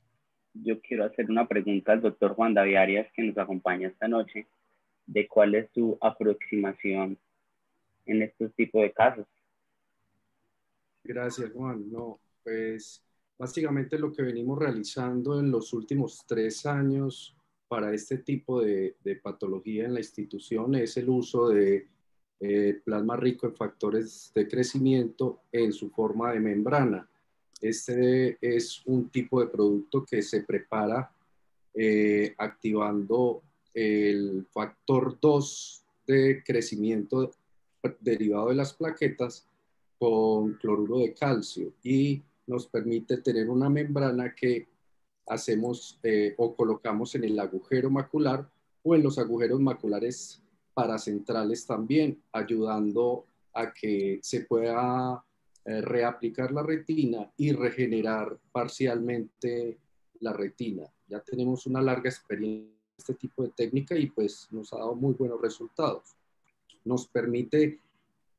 yo quiero hacer una pregunta al doctor Juan David Arias, que nos acompaña esta noche, de cuál es su aproximación en estos tipos de casos. Gracias, Juan. No, pues básicamente lo que venimos realizando en los últimos 3 años para este tipo de patología en la institución es el uso de plasma rico en factores de crecimiento en su forma de membrana. Este es un tipo de producto que se prepara activando el factor 2 de crecimiento derivado de las plaquetas con cloruro de calcio y nos permite tener una membrana que hacemos o colocamos en el agujero macular o en los agujeros maculares paracentrales también, ayudando a que se pueda reaplicar la retina y regenerar parcialmente la retina. Ya tenemos una larga experiencia en este tipo de técnica y pues nos ha dado muy buenos resultados. Nos permite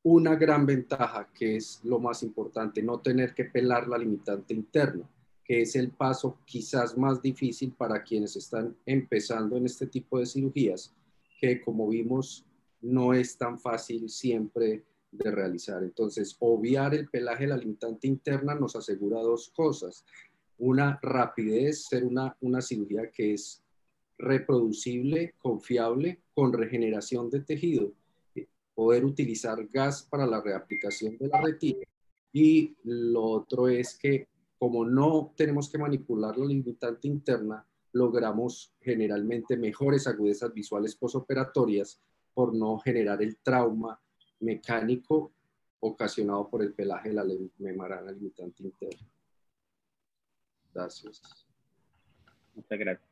una gran ventaja, que es lo más importante, no tener que pelar la limitante interna, que es el paso quizás más difícil para quienes están empezando en este tipo de cirugías, que como vimos no es tan fácil siempre de realizar. Entonces, obviar el pelaje de la limitante interna nos asegura 2 cosas. Una rapidez, ser una cirugía que es reproducible, confiable, con regeneración de tejido, poder utilizar gas para la reaplicación de la retina. Y lo otro es que como no tenemos que manipular la limitante interna, logramos generalmente mejores agudezas visuales posoperatorias por no generar el trauma mecánico ocasionado por el pelaje de la membrana limitante interna. Gracias. Muchas gracias.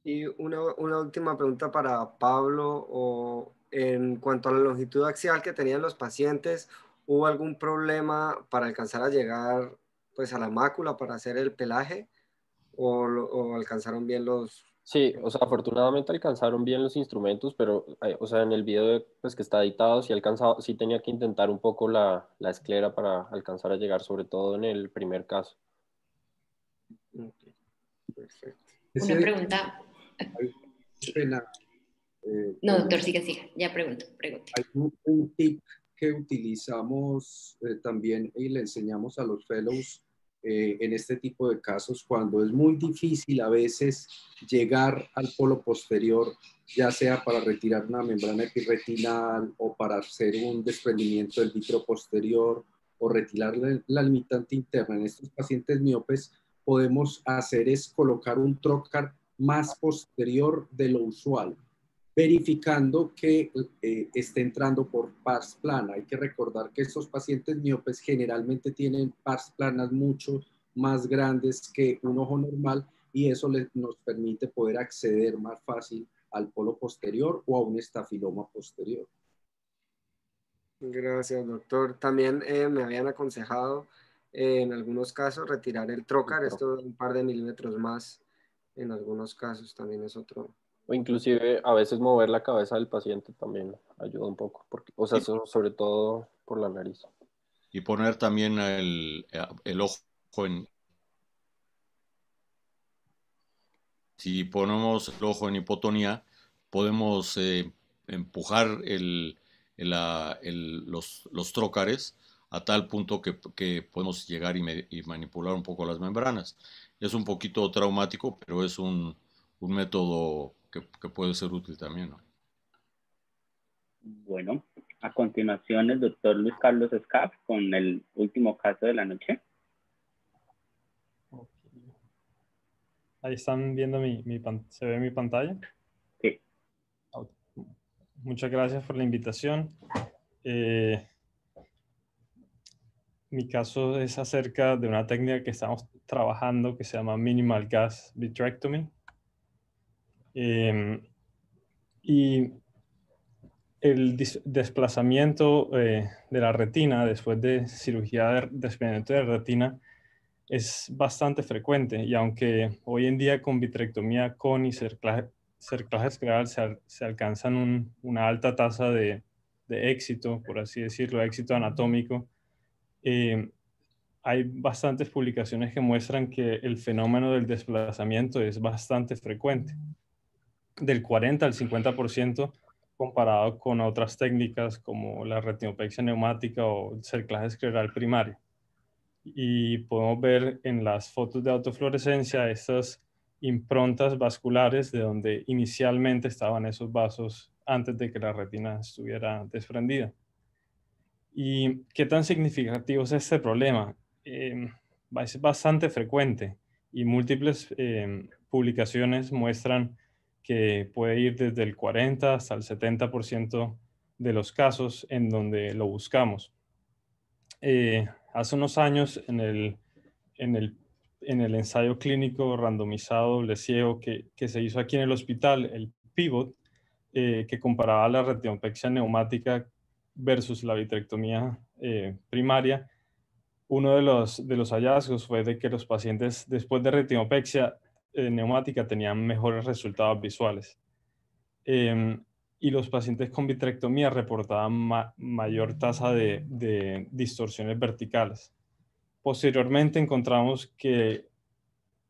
Y una última pregunta para Pablo, o en cuanto a la longitud axial que tenían los pacientes, ¿hubo algún problema para alcanzar a llegar pues a la mácula para hacer el pelaje o alcanzaron bien los... Sí, o sea, afortunadamente alcanzaron bien los instrumentos, pero, o sea, en el video pues, que está editado, sí tenía que intentar un poco la esclera para alcanzar a llegar, sobre todo en el primer caso. Okay. Perfecto. Una pregunta. Pena. No, doctor, siga, ya pregunto. Hay un tip que utilizamos también y le enseñamos a los fellows en este tipo de casos cuando es muy difícil a veces llegar al polo posterior, ya sea para retirar una membrana epirretinal o para hacer un desprendimiento del vitro posterior o retirar la limitante interna. En estos pacientes miopes podemos hacer es colocar un trocar más posterior de lo usual, verificando que esté entrando por pars plana. Hay que recordar que estos pacientes miopes generalmente tienen pars planas mucho más grandes que un ojo normal y eso nos permite poder acceder más fácil al polo posterior o a un estafiloma posterior. Gracias, doctor. También me habían aconsejado en algunos casos retirar el trocar, esto un par de milímetros más en algunos casos también es otro. O inclusive a veces mover la cabeza del paciente también ayuda un poco, porque, o sea, sobre todo por la nariz. Y poner también el ojo en... Si ponemos el ojo en hipotonía, podemos empujar los trócares a tal punto que podemos llegar y manipular un poco las membranas. Es un poquito traumático, pero es un método que puede ser útil también, ¿no? Bueno, a continuación el doctor Luis Carlos Escaf con el último caso de la noche. Okay. Ahí están viendo ¿se ve mi pantalla? Sí. Muchas gracias por la invitación. Mi caso es acerca de una técnica que estamos trabajando que se llama Minimal Gas Vitrectomy. Y el desplazamiento de la retina después de cirugía de desprendimiento de retina es bastante frecuente, y aunque hoy en día con vitrectomía con y cerclaje escleral se alcanzan una alta tasa de éxito, por así decirlo, éxito anatómico, hay bastantes publicaciones que muestran que el fenómeno del desplazamiento es bastante frecuente, del 40 al 50% comparado con otras técnicas como la retinopexia neumática o el cerclaje escleral primario. Y podemos ver en las fotos de autofluorescencia estas improntas vasculares de donde inicialmente estaban esos vasos antes de que la retina estuviera desprendida. ¿Y qué tan significativo es este problema? Es bastante frecuente, y múltiples publicaciones muestran que puede ir desde el 40 hasta el 70% de los casos en donde lo buscamos. Hace unos años en el ensayo clínico randomizado doble ciego que se hizo aquí en el hospital, el PIVOT, que comparaba la retinopexia neumática versus la vitrectomía primaria, uno de los hallazgos fue de que los pacientes después de retinopexia neumática tenían mejores resultados visuales. Y los pacientes con vitrectomía reportaban mayor tasa de distorsiones verticales. Posteriormente encontramos que,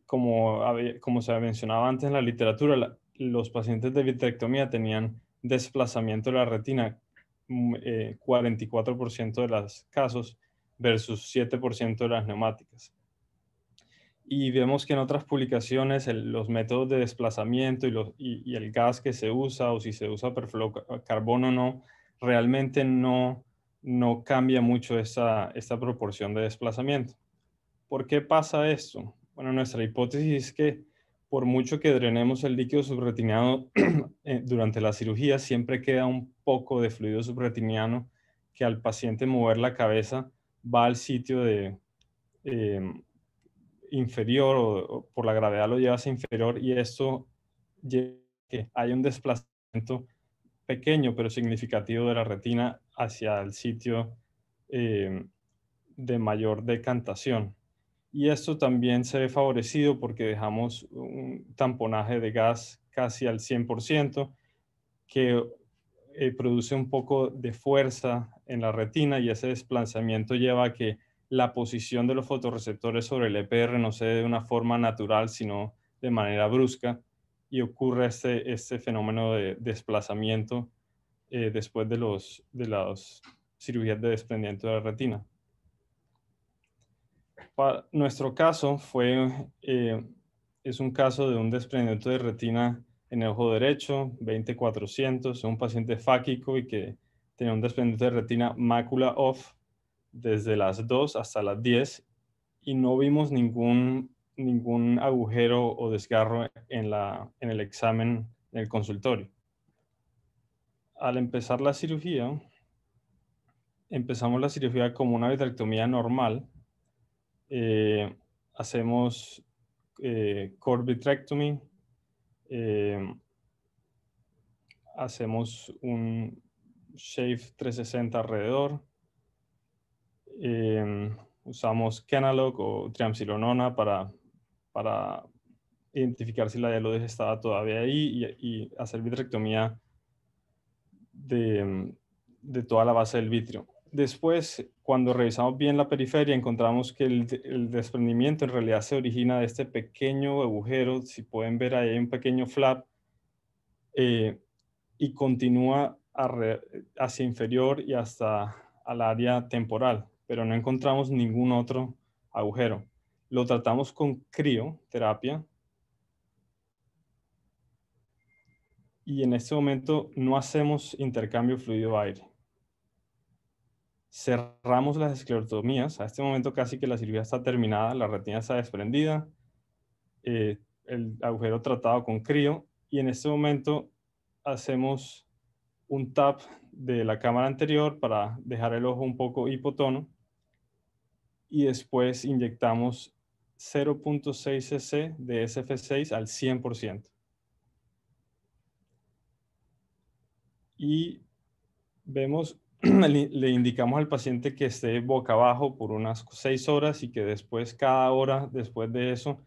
como se mencionaba antes en la literatura, los pacientes de vitrectomía tenían desplazamiento de la retina 44% de los casos versus 7% de las neumáticas. Y vemos que en otras publicaciones los métodos de desplazamiento y el gas que se usa, o si se usa perfluorocarbono o no, realmente no cambia mucho esta proporción de desplazamiento. ¿Por qué pasa esto? Bueno, nuestra hipótesis es que por mucho que drenemos el líquido subretiniano durante la cirugía, siempre queda un poco de fluido subretiniano que al paciente mover la cabeza va al sitio inferior, o por la gravedad lo lleva hacia inferior, y esto lleva a que haya un desplazamiento pequeño pero significativo de la retina hacia el sitio de mayor decantación. Y esto también se ve favorecido porque dejamos un tamponaje de gas casi al 100%, que produce un poco de fuerza en la retina, y ese desplazamiento lleva a que la posición de los fotorreceptores sobre el EPR no se dé de una forma natural, sino de manera brusca, y ocurre este fenómeno de desplazamiento después de las cirugías de desprendimiento de la retina. Para nuestro caso es un caso de un desprendimiento de retina en el ojo derecho, 20-400, un paciente fáquico y que tenía un desprendimiento de retina mácula off desde las 2 hasta las 10, y no vimos ningún agujero o desgarro en el examen en el consultorio. Al empezar la cirugía, empezamos la cirugía como una vitrectomía normal. Hacemos core vitrectomy, hacemos un shave 360 alrededor, usamos Kenalog o triamcinolona para identificar si la diálisis estaba todavía ahí y hacer vitrectomía de toda la base del vitrio. Después, cuando revisamos bien la periferia, encontramos que el desprendimiento en realidad se origina de este pequeño agujero. Si pueden ver, ahí hay un pequeño flap y continúa hacia inferior y hasta al área temporal, pero no encontramos ningún otro agujero. Lo tratamos con crioterapia y en este momento no hacemos intercambio fluido-aire. Cerramos las esclerotomías. A este momento casi que la cirugía está terminada, la retina está desprendida, el agujero tratado con crio, y en este momento hacemos un tap de la cámara anterior para dejar el ojo un poco hipotono y después inyectamos 0.6 cc de SF6 al 100%. Y vemos, le indicamos al paciente que esté boca abajo por unas 6 horas y que después, cada hora después de eso,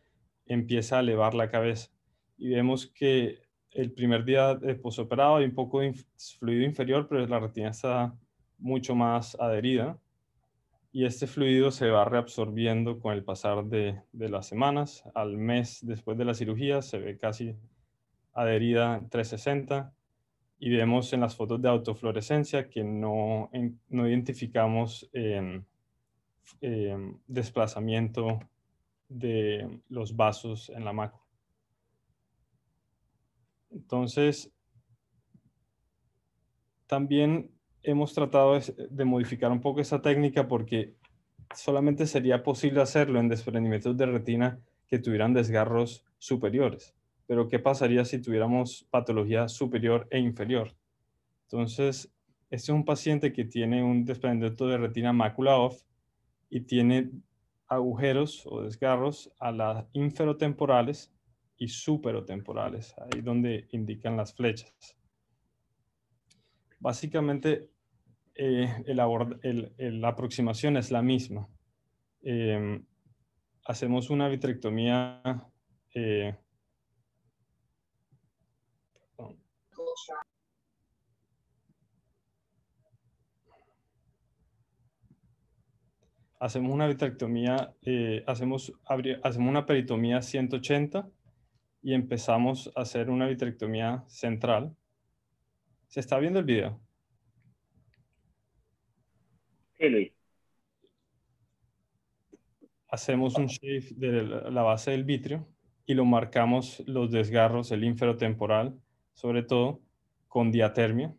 empieza a elevar la cabeza. Y vemos que el primer día de posoperado hay un poco de fluido inferior, pero la retina está mucho más adherida. Y este fluido se va reabsorbiendo con el pasar de las semanas. Al mes después de la cirugía se ve casi adherida 360. Y vemos en las fotos de autofluorescencia que no identificamos desplazamiento de los vasos en la mácula. Entonces, también hemos tratado de modificar un poco esa técnica porque solamente sería posible hacerlo en desprendimientos de retina que tuvieran desgarros superiores. Pero ¿qué pasaría si tuviéramos patología superior e inferior? Entonces, este es un paciente que tiene un desprendimiento de retina mácula off y tiene agujeros o desgarros a las inferotemporales y superotemporales, ahí donde indican las flechas. Básicamente, la aproximación es la misma. Hacemos una vitrectomía hacemos una vitrectomía, hacemos una peritomía 180 y empezamos a hacer una vitrectomía central. ¿Se está viendo el video? Sí, Luis. Hacemos un shave de la base del vitrio y lo marcamos los desgarros, el inferotemporal, sobre todo, con diatermia.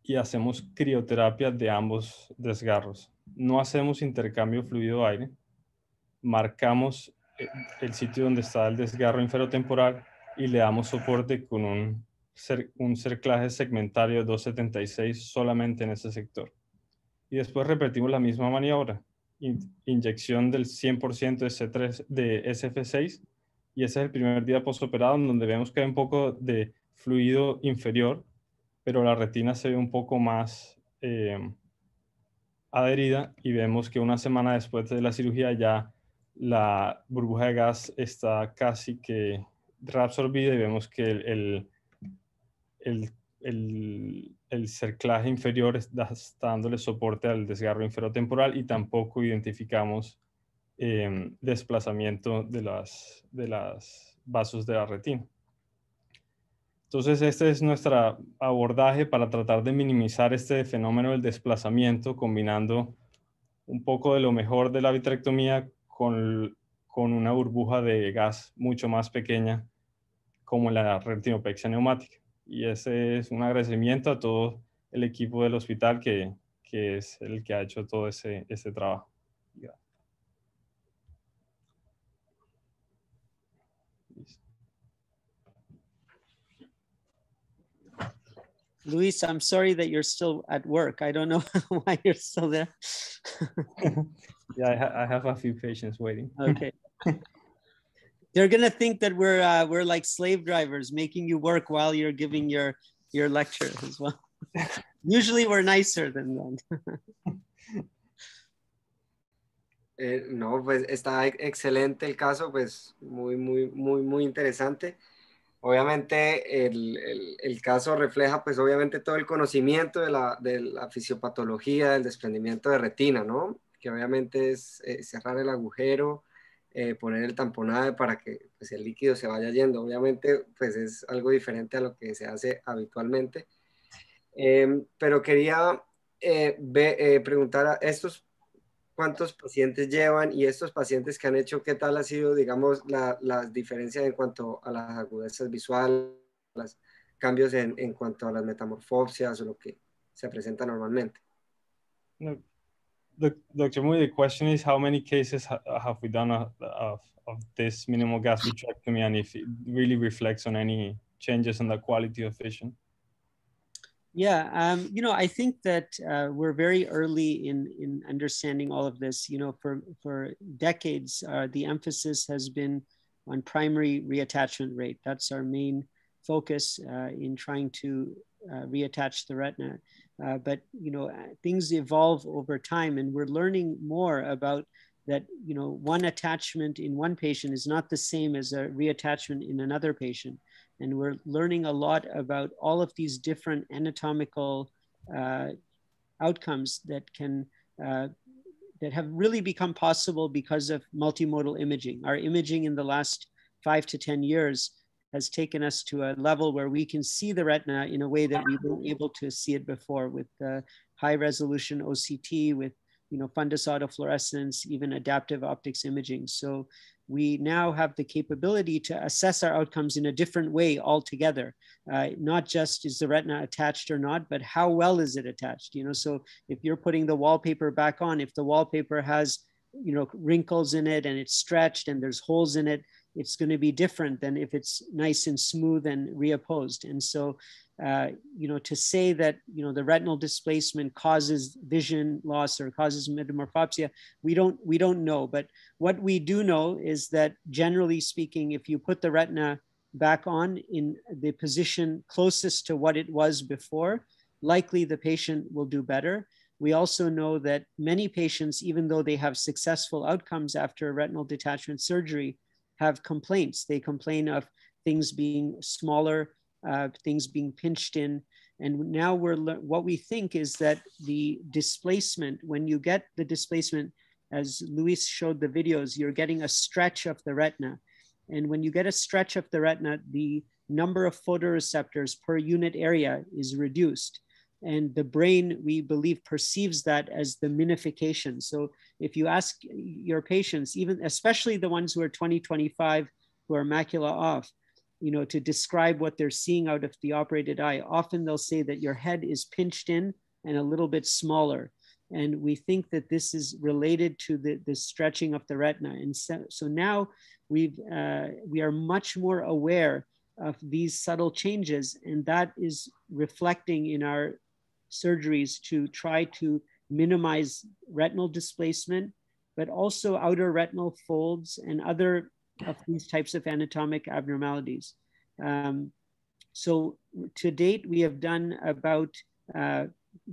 Y hacemos crioterapia de ambos desgarros. No hacemos intercambio fluido-aire. Marcamos el sitio donde está el desgarro inferotemporal y le damos soporte con un cerclaje segmentario 276 solamente en ese sector. Y después repetimos la misma maniobra. Inyección del 100% de SF6 y ese es el primer día postoperado en donde vemos que hay un poco de fluido inferior, pero la retina se ve un poco más adherida y vemos que una semana después de la cirugía ya la burbuja de gas está casi que reabsorbida y vemos que el cerclaje inferior está dándole soporte al desgarro inferotemporal y tampoco identificamos desplazamiento de las vasos de la retina. Entonces, este es nuestro abordaje para tratar de minimizar este fenómeno del desplazamiento, combinando un poco de lo mejor de la vitrectomía con una burbuja de gas mucho más pequeña, como la retinopexia neumática. Y ese es un agradecimiento a todo el equipo del hospital que es el que ha hecho todo ese trabajo. Luis, I'm sorry that you're still at work. I don't know why you're still there. Yeah, I have a few patients waiting. Okay. They're gonna think that we're like slave drivers making you work while you're giving your lecture as well. Usually we're nicer than that. No, pues está excelente el caso, pues muy interesante. Obviamente el caso refleja pues obviamente todo el conocimiento de la fisiopatología del desprendimiento de retina, ¿no? Que obviamente es cerrar el agujero, poner el tamponade para que pues, el líquido se vaya yendo. Obviamente pues es algo diferente a lo que se hace habitualmente. Pero quería preguntar a estos cuántos pacientes llevan y estos pacientes que han hecho, qué tal ha sido, digamos, las diferencias en cuanto a las agudezas visuales, los cambios en cuanto a las metamorfosias o lo que se presenta normalmente. No, Dr. Moody, the question is how many cases have we done of this minimal gas vitrectomy, and if it really reflects on any changes in the quality of vision? Yeah, you know, I think that we're very early in understanding all of this. You know, for decades, the emphasis has been on primary reattachment rate. That's our main focus in trying to reattach the retina. But, you know, things evolve over time, and we're learning more about that, you know, one attachment in one patient is not the same as a reattachment in another patient. And we're learning a lot about all of these different anatomical outcomes that can that have really become possible because of multimodal imaging. Our imaging in the last 5 to 10 years has taken us to a level where we can see the retina in a way that we weren't able to see it before, with high resolution OCT, with, you know, fundus autofluorescence, even adaptive optics imaging. So we now have the capability to assess our outcomes in a different way altogether. Not just is the retina attached or not, but how well is it attached? You know, so if you're putting the wallpaper back on, if the wallpaper has, you know, wrinkles in it and it's stretched and there's holes in it, it's going to be different than if it's nice and smooth and reopposed. And so, you know, to say that, you know, the retinal displacement causes vision loss or causes metamorphopsia, we don't know. But what we do know is that, generally speaking, if you put the retina back on in the position closest to what it was before, likely the patient will do better. We also know that many patients, even though they have successful outcomes after retinal detachment surgery, have complaints. They complain of things being smaller, things being pinched in. And now what we think is that the displacement, when you get the displacement, as Luis showed the videos, you're getting a stretch of the retina. And when you get a stretch of the retina, the number of photoreceptors per unit area is reduced. And the brain, we believe, perceives that as the minification. So if you ask your patients, even especially the ones who are 20/25, who are macula off, you know, to describe what they're seeing out of the operated eye, often they'll say that your head is pinched in and a little bit smaller. And we think that this is related to the stretching of the retina. And so now we are much more aware of these subtle changes, and that is reflecting in our surgeries to try to minimize retinal displacement, but also outer retinal folds and other of these types of anatomic abnormalities. So to date, we have done about,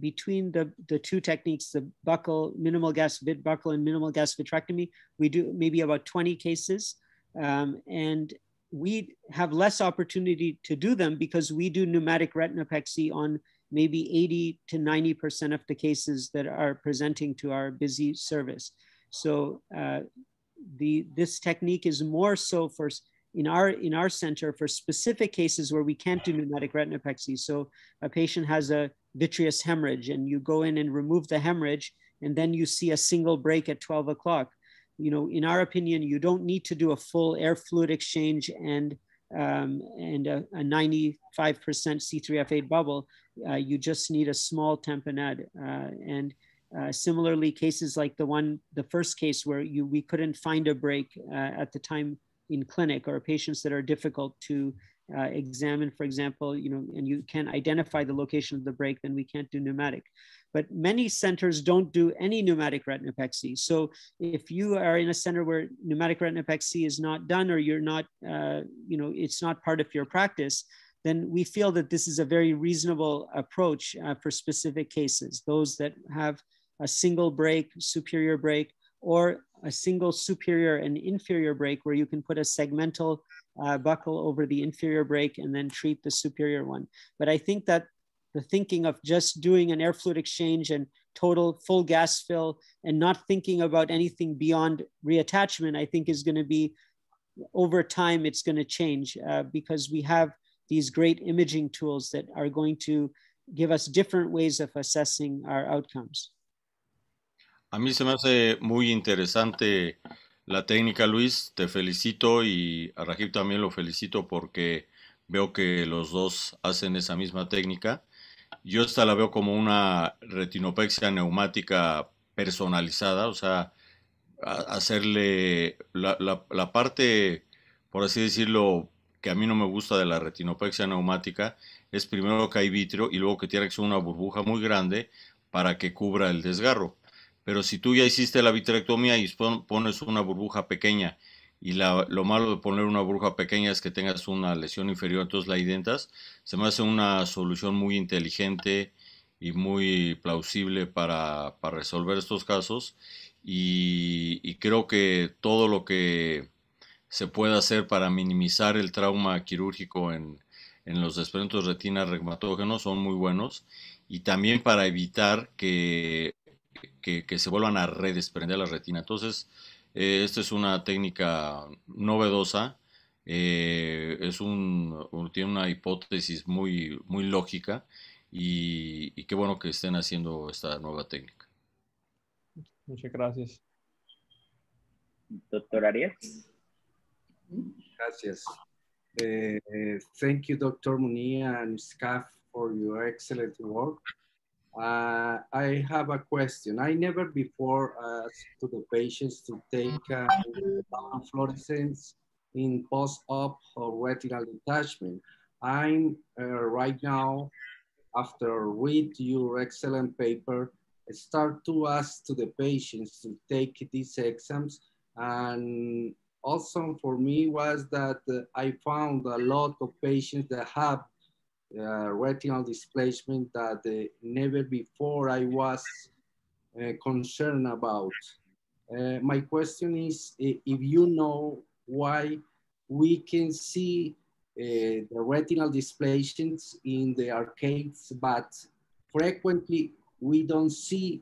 between the two techniques, the buccal, minimal gas vit buccal and minimal gas vitrectomy, we do maybe about 20 cases. And we have less opportunity to do them because we do pneumatic retinopexy on maybe 80 to 90% of the cases that are presenting to our busy service. So this technique is more so for in our center for specific cases where we can't do pneumatic retinopexy. So a patient has a vitreous hemorrhage and you go in and remove the hemorrhage, and then you see a single break at 12 o'clock. You know, in our opinion, you don't need to do a full air fluid exchange and a 95% C3F8 bubble. You just need a small tamponade. And similarly, cases like the first case where we couldn't find a break at the time in clinic, or patients that are difficult to examine, for example, you know, and you can't identify the location of the break, then we can't do pneumatic. But many centers don't do any pneumatic retinopexy. So if you are in a center where pneumatic retinopexy is not done, or you're not, you know, it's not part of your practice, then we feel that this is a very reasonable approach for specific cases, those that have a single break, superior break, or a single superior and inferior break where you can put a segmental buckle over the inferior break and then treat the superior one. But I think that the thinking of just doing an air fluid exchange and total full gas fill and not thinking about anything beyond reattachment, I think is going to be, over time, it's going to change because we have these great imaging tools that are going to give us different ways of assessing our outcomes. A mí se me hace muy interesante la técnica, Luis. Te felicito y a Rajib también lo felicito porque veo que los dos hacen esa misma técnica. Yo esta la veo como una retinopexia neumática personalizada, o sea, hacerle la parte, por así decirlo, que a mí no me gusta de la retinopexia neumática, es primero que hay vitrio y luego que tiene que ser una burbuja muy grande para que cubra el desgarro. Pero si tú ya hiciste la vitrectomía y pones una burbuja pequeña y lo malo de poner una burbuja pequeña es que tengas una lesión inferior, entonces la identas, se me hace una solución muy inteligente y muy plausible para resolver estos casos y creo que todo lo que se puede hacer para minimizar el trauma quirúrgico en los desprendimientos de retina reumatógenos son muy buenos y también para evitar que se vuelvan a redesprender la retina. Entonces, esta es una técnica novedosa, tiene una hipótesis muy, muy lógica y qué bueno que estén haciendo esta nueva técnica. Muchas gracias. Doctor Arias. Gracias. Thank you, Dr. Munir and staff for your excellent work. I have a question. I never before asked to the patients to take fluorescence in post-op or retinal detachment. I'm right now, after read your excellent paper, start to ask to the patients to take these exams. And also for me was that I found a lot of patients that have retinal displacement that never before I was concerned about. My question is if you know why we can see the retinal displacements in the arcades, but frequently we don't see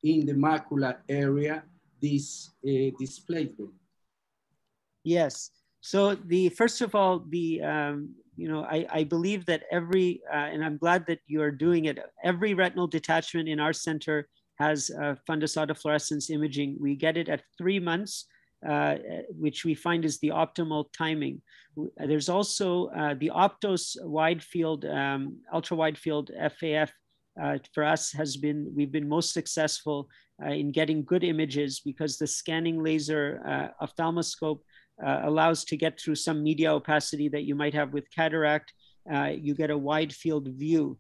in the macular area this displacement. Yes. So first of all, I believe that and I'm glad that you are doing it, every retinal detachment in our center has fundus autofluorescence imaging. We get it at 3 months, which we find is the optimal timing. There's also the Optos wide field, ultra wide field FAF for us we've been most successful in getting good images because the scanning laser ophthalmoscope allows to get through some media opacity that you might have with cataract. You get a wide field view.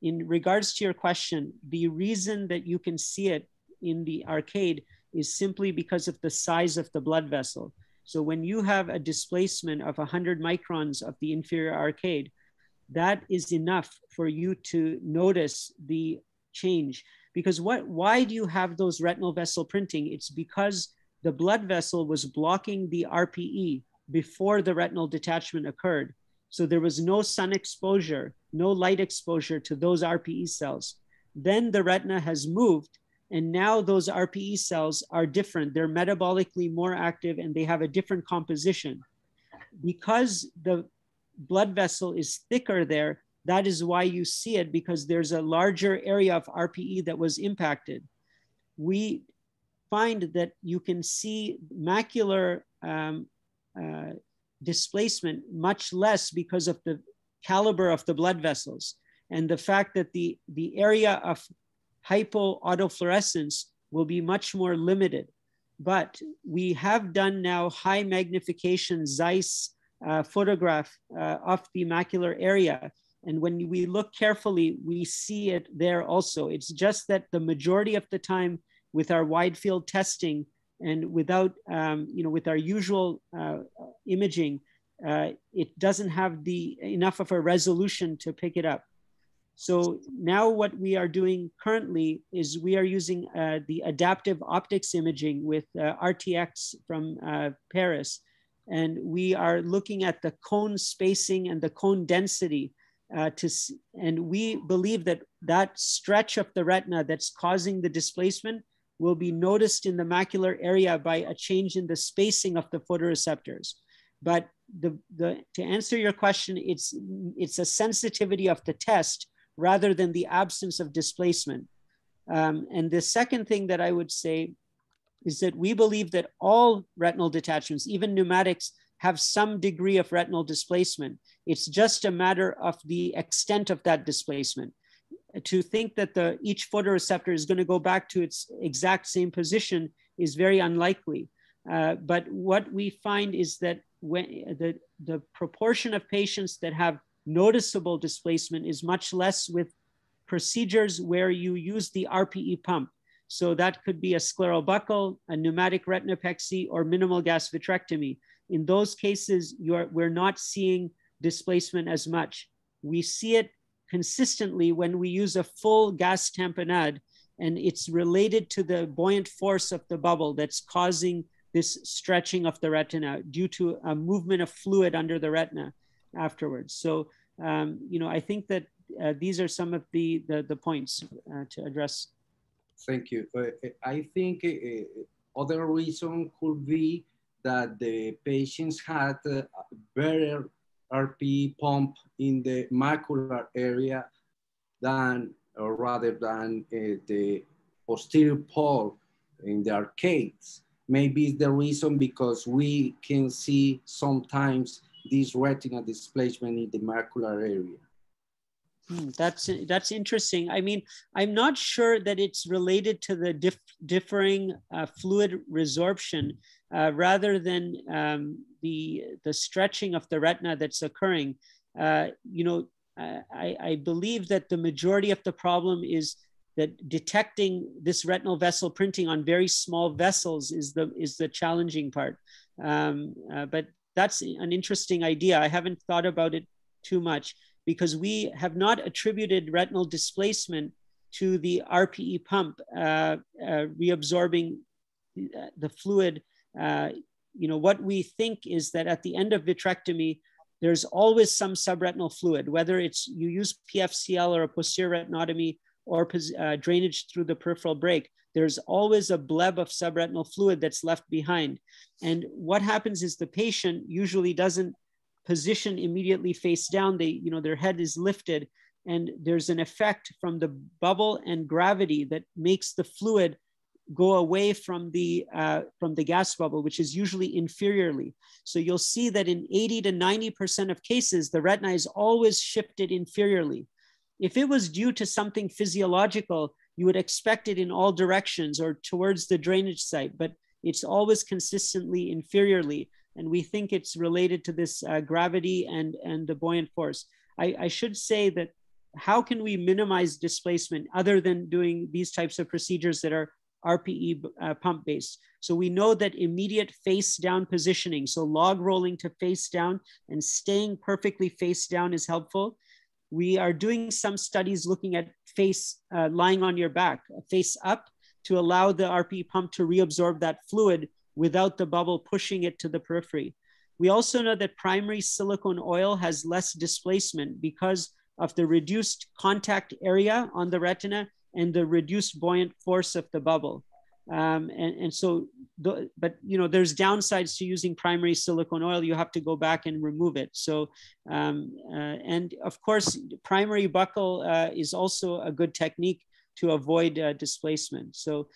In regards to your question, the reason that you can see it in the arcade is simply because of the size of the blood vessel. So when you have a displacement of 100 microns of the inferior arcade, that is enough for you to notice the change. Because why do you have those retinal vessel printing? It's because the blood vessel was blocking the RPE before the retinal detachment occurred. So there was no sun exposure, no light exposure to those RPE cells. Then the retina has moved, and now those RPE cells are different. They're metabolically more active and they have a different composition. Because the blood vessel is thicker there, that is why you see it, because there's a larger area of RPE that was impacted. We find that you can see macular displacement much less because of the caliber of the blood vessels and the fact that the area of hypoautofluorescence will be much more limited. But we have done now high magnification Zeiss photograph of the macular area. And when we look carefully, we see it there also. It's just that the majority of the time with our wide field testing and without, with our usual imaging, it doesn't have enough of a resolution to pick it up. So now what we are doing currently is we are using the adaptive optics imaging with RTX from Paris. And we are looking at the cone spacing and the cone density and we believe that that stretch of the retina that's causing the displacement will be noticed in the macular area by a change in the spacing of the photoreceptors. But to answer your question, it's a sensitivity of the test rather than the absence of displacement. And the second thing that I would say is that we believe that all retinal detachments, even pneumatics, have some degree of retinal displacement. It's just a matter of the extent of that displacement. To think that each photoreceptor is going to go back to its exact same position is very unlikely. But what we find is that when the proportion of patients that have noticeable displacement is much less with procedures where you use the RPE pump. So that could be a scleral buckle, a pneumatic retinopexy, or minimal gas vitrectomy. In those cases, we're not seeing displacement as much. We see it consistently when we use a full gas tamponade, and it's related to the buoyant force of the bubble that's causing this stretching of the retina due to a movement of fluid under the retina afterwards. So, I think that these are some of the points to address. Thank you. I think other reason could be that the patients had a better RPE pump in the macular area rather than the posterior pole in the arcades. Maybe it's the reason because we can see sometimes this retinal displacement in the macular area. That's interesting. I mean, I'm not sure that it's related to the differing fluid resorption rather than the stretching of the retina that's occurring. I believe that the majority of the problem is that detecting this retinal vessel printing on very small vessels is the challenging part. But that's an interesting idea. I haven't thought about it too much, because we have not attributed retinal displacement to the RPE pump reabsorbing the fluid. What we think is that at the end of vitrectomy, there's always some subretinal fluid, whether it's you use PFCL or a posterior retinotomy or drainage through the peripheral brake, there's always a bleb of subretinal fluid that's left behind. And what happens is the patient usually doesn't position immediately face down. Their head is lifted, and there's an effect from the bubble and gravity that makes the fluid go away from the gas bubble, which is usually inferiorly. So you'll see that in 80 to 90% of cases, the retina is always shifted inferiorly. If it was due to something physiological, you would expect it in all directions or towards the drainage site, but it's always consistently inferiorly. And we think it's related to this gravity and the buoyant force. I should say that how can we minimize displacement other than doing these types of procedures that are RPE pump based? So we know that immediate face down positioning, so log rolling to face down and staying perfectly face down is helpful. We are doing some studies looking at face lying on your back, face up, to allow the RPE pump to reabsorb that fluid without the bubble pushing it to the periphery. We also know that primary silicone oil has less displacement because of the reduced contact area on the retina and the reduced buoyant force of the bubble. There's downsides to using primary silicone oil. You have to go back and remove it. So, and of course, primary buckle is also a good technique to avoid displacement. So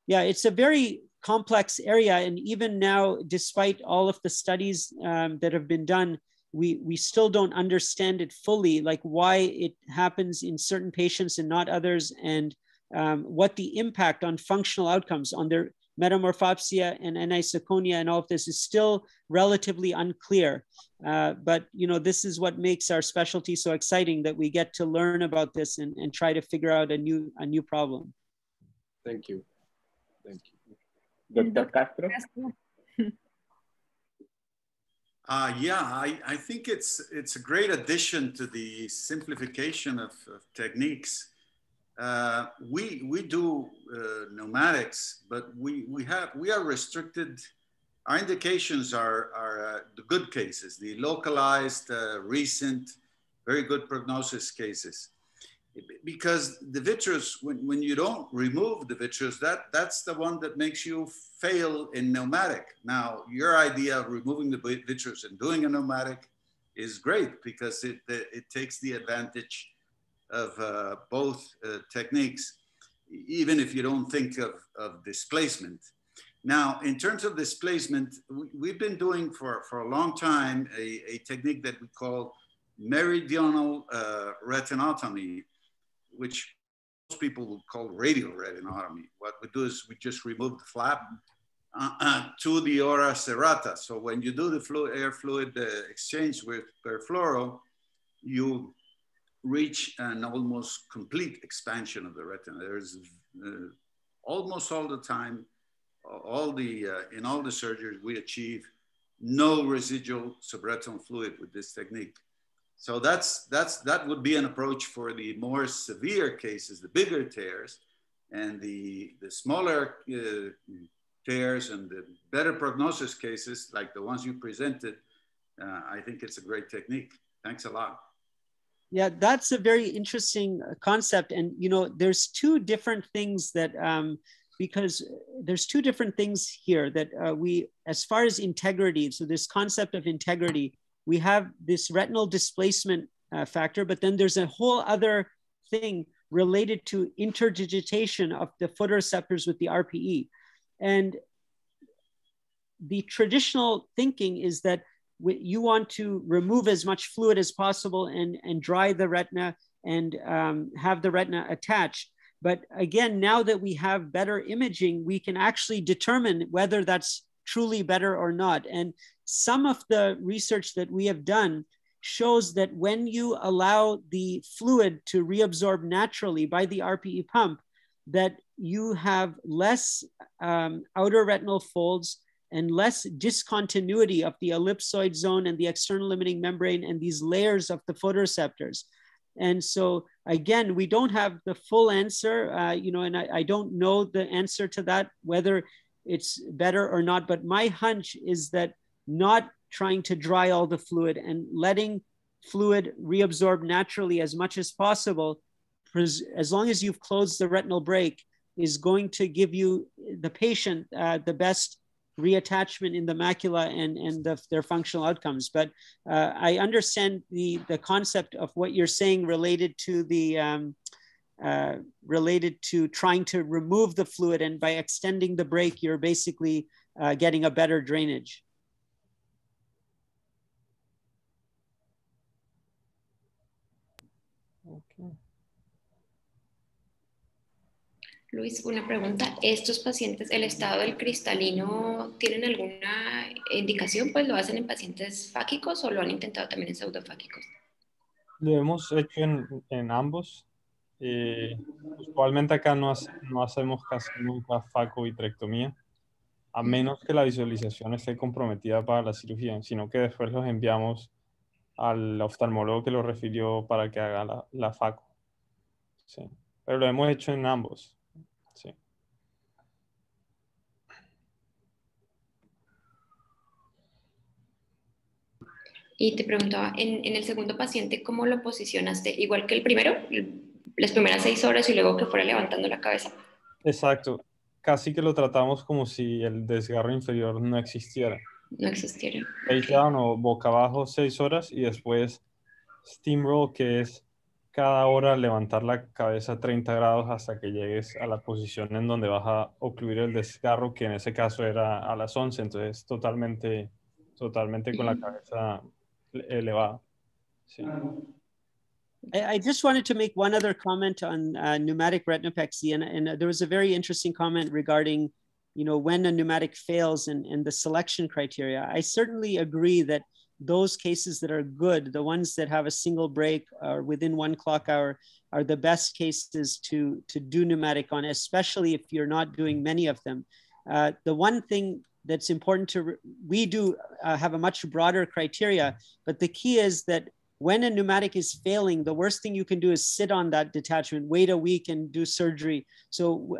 yeah, it's a very complex area. And even now, despite all of the studies that have been done, we still don't understand it fully, like why it happens in certain patients and not others, and what the impact on functional outcomes, on their metamorphopsia and anisoconia and all of this is still relatively unclear. But this is what makes our specialty so exciting, that we get to learn about this and try to figure out a new problem. Thank you. Thank you. Dr. Castro? Yeah, I think it's a great addition to the simplification of techniques. We do pneumatics, but we are restricted. Our indications are the good cases, the localized, recent, very good prognosis cases. Because the vitreous, when you don't remove the vitreous, that's the one that makes you fail in pneumatic. Now, your idea of removing the vitreous and doing a pneumatic is great because it takes the advantage of both techniques, even if you don't think of displacement. Now, in terms of displacement, we've been doing for a long time a technique that we call meridional retinotomy, which most people would call radial retinotomy. What we do is we just remove the flap to the ora serrata. So when you do the air fluid exchange with perfluoro, you reach an almost complete expansion of the retina. There's almost all the time, in all the surgeries, we achieve no residual subretinal fluid with this technique. So that would be an approach for the more severe cases, the bigger tears, and the smaller tears and the better prognosis cases, like the ones you presented. I think it's a great technique. Thanks a lot. Yeah, that's a very interesting concept. And, you know, there's two different things that, because there's two different things here that as far as integrity, so this concept of integrity, we have this retinal displacement factor, but then there's a whole other thing related to interdigitation of the photoreceptors with the RPE. And the traditional thinking is that you want to remove as much fluid as possible and dry the retina and have the retina attached. But again, now that we have better imaging, we can actually determine whether that's truly better or not. And some of the research that we have done shows that when you allow the fluid to reabsorb naturally by the RPE pump, that you have less outer retinal folds and less discontinuity of the ellipsoid zone and the external limiting membrane and these layers of the photoreceptors. And so again, we don't have the full answer, you know, and I don't know the answer to that, whether it's better or not, but my hunch is that not trying to dry all the fluid and letting fluid reabsorb naturally as much as possible, as long as you've closed the retinal break, is going to give you, the patient, the best reattachment in the macula and their functional outcomes. But I understand the concept of what you're saying related to the related to trying to remove the fluid, and by extending the break, you're basically getting a better drainage. Okay. Luis, una pregunta. ¿Estos pacientes, el estado del cristalino, tienen alguna indicación? Pues lo hacen en pacientes fáquicos o lo han intentado también en pseudofáquicos. Lo hemos hecho en ambos. Usualmente acá no hacemos casi nunca facovitrectomía, a menos que la visualización esté comprometida para la cirugía, sino que después los enviamos al oftalmólogo que lo refirió para que haga la faco. Sí. Pero lo hemos hecho en ambos. Sí. Y te preguntaba, en el segundo paciente, ¿cómo lo posicionaste? ¿Igual que el primero? ¿Las primeras 6 horas y luego que fuera levantando la cabeza? Exacto. Casi que lo tratamos como si el desgarro inferior no existiera. No existiera. Face down o boca abajo 6 horas y después steamroll, que es cada hora levantar la cabeza 30 grados hasta que llegues a la posición en donde vas a ocluir el desgarro, que en ese caso era a las 11, entonces totalmente con la cabeza elevada. Sí. I just wanted to make one other comment on pneumatic retinopexy, and there was a very interesting comment regarding, you know, when a pneumatic fails and the selection criteria. I certainly agree that those cases that are good, the ones that have a single break or within 1 clock hour, are the best cases to do pneumatic on, especially if you're not doing many of them. The one thing that's important to, we do have a much broader criteria, but the key is that when a pneumatic is failing, the worst thing you can do is sit on that detachment, wait a week and do surgery. So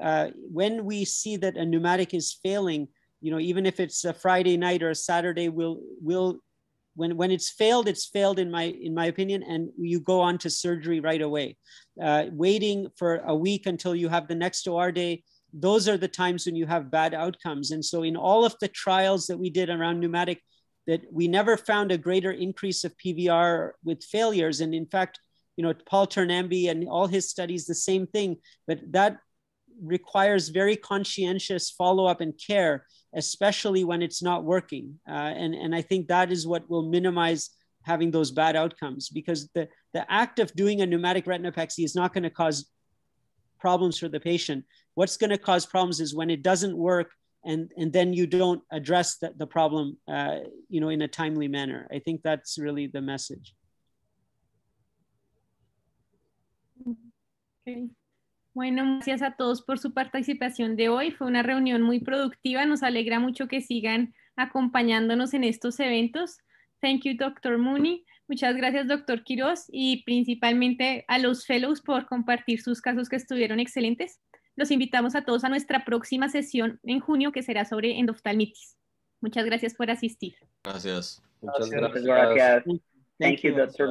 when we see that a pneumatic is failing, you know, even if it's a Friday night or a Saturday, when it's failed in my opinion, and you go on to surgery right away. Waiting for a week until you have the next OR day, those are the times when you have bad outcomes. And so in all of the trials that we did around pneumatic, that we never found a greater increase of PVR with failures. And in fact, you know, Paul Turnamby and all his studies, the same thing, but that requires very conscientious follow-up and care, especially when it's not working. And I think that is what will minimize having those bad outcomes, because the act of doing a pneumatic retinopexy is not going to cause problems for the patient. What's going to cause problems is when it doesn't work and then you don't address the problem, you know, in a timely manner. I think that's really the message. Okay. Bueno, gracias a todos por su participación de hoy. Fue una reunión muy productiva. Nos alegra mucho que sigan acompañándonos en estos eventos. Thank you, Dr. Mooney. Muchas gracias, Dr. Quiroz, y principalmente a los fellows por compartir sus casos que estuvieron excelentes. Los invitamos a todos a nuestra próxima sesión en junio, que será sobre endoftalmitis. Muchas gracias por asistir. Gracias. Muchas Gracias. gracias. Thank you, Dr.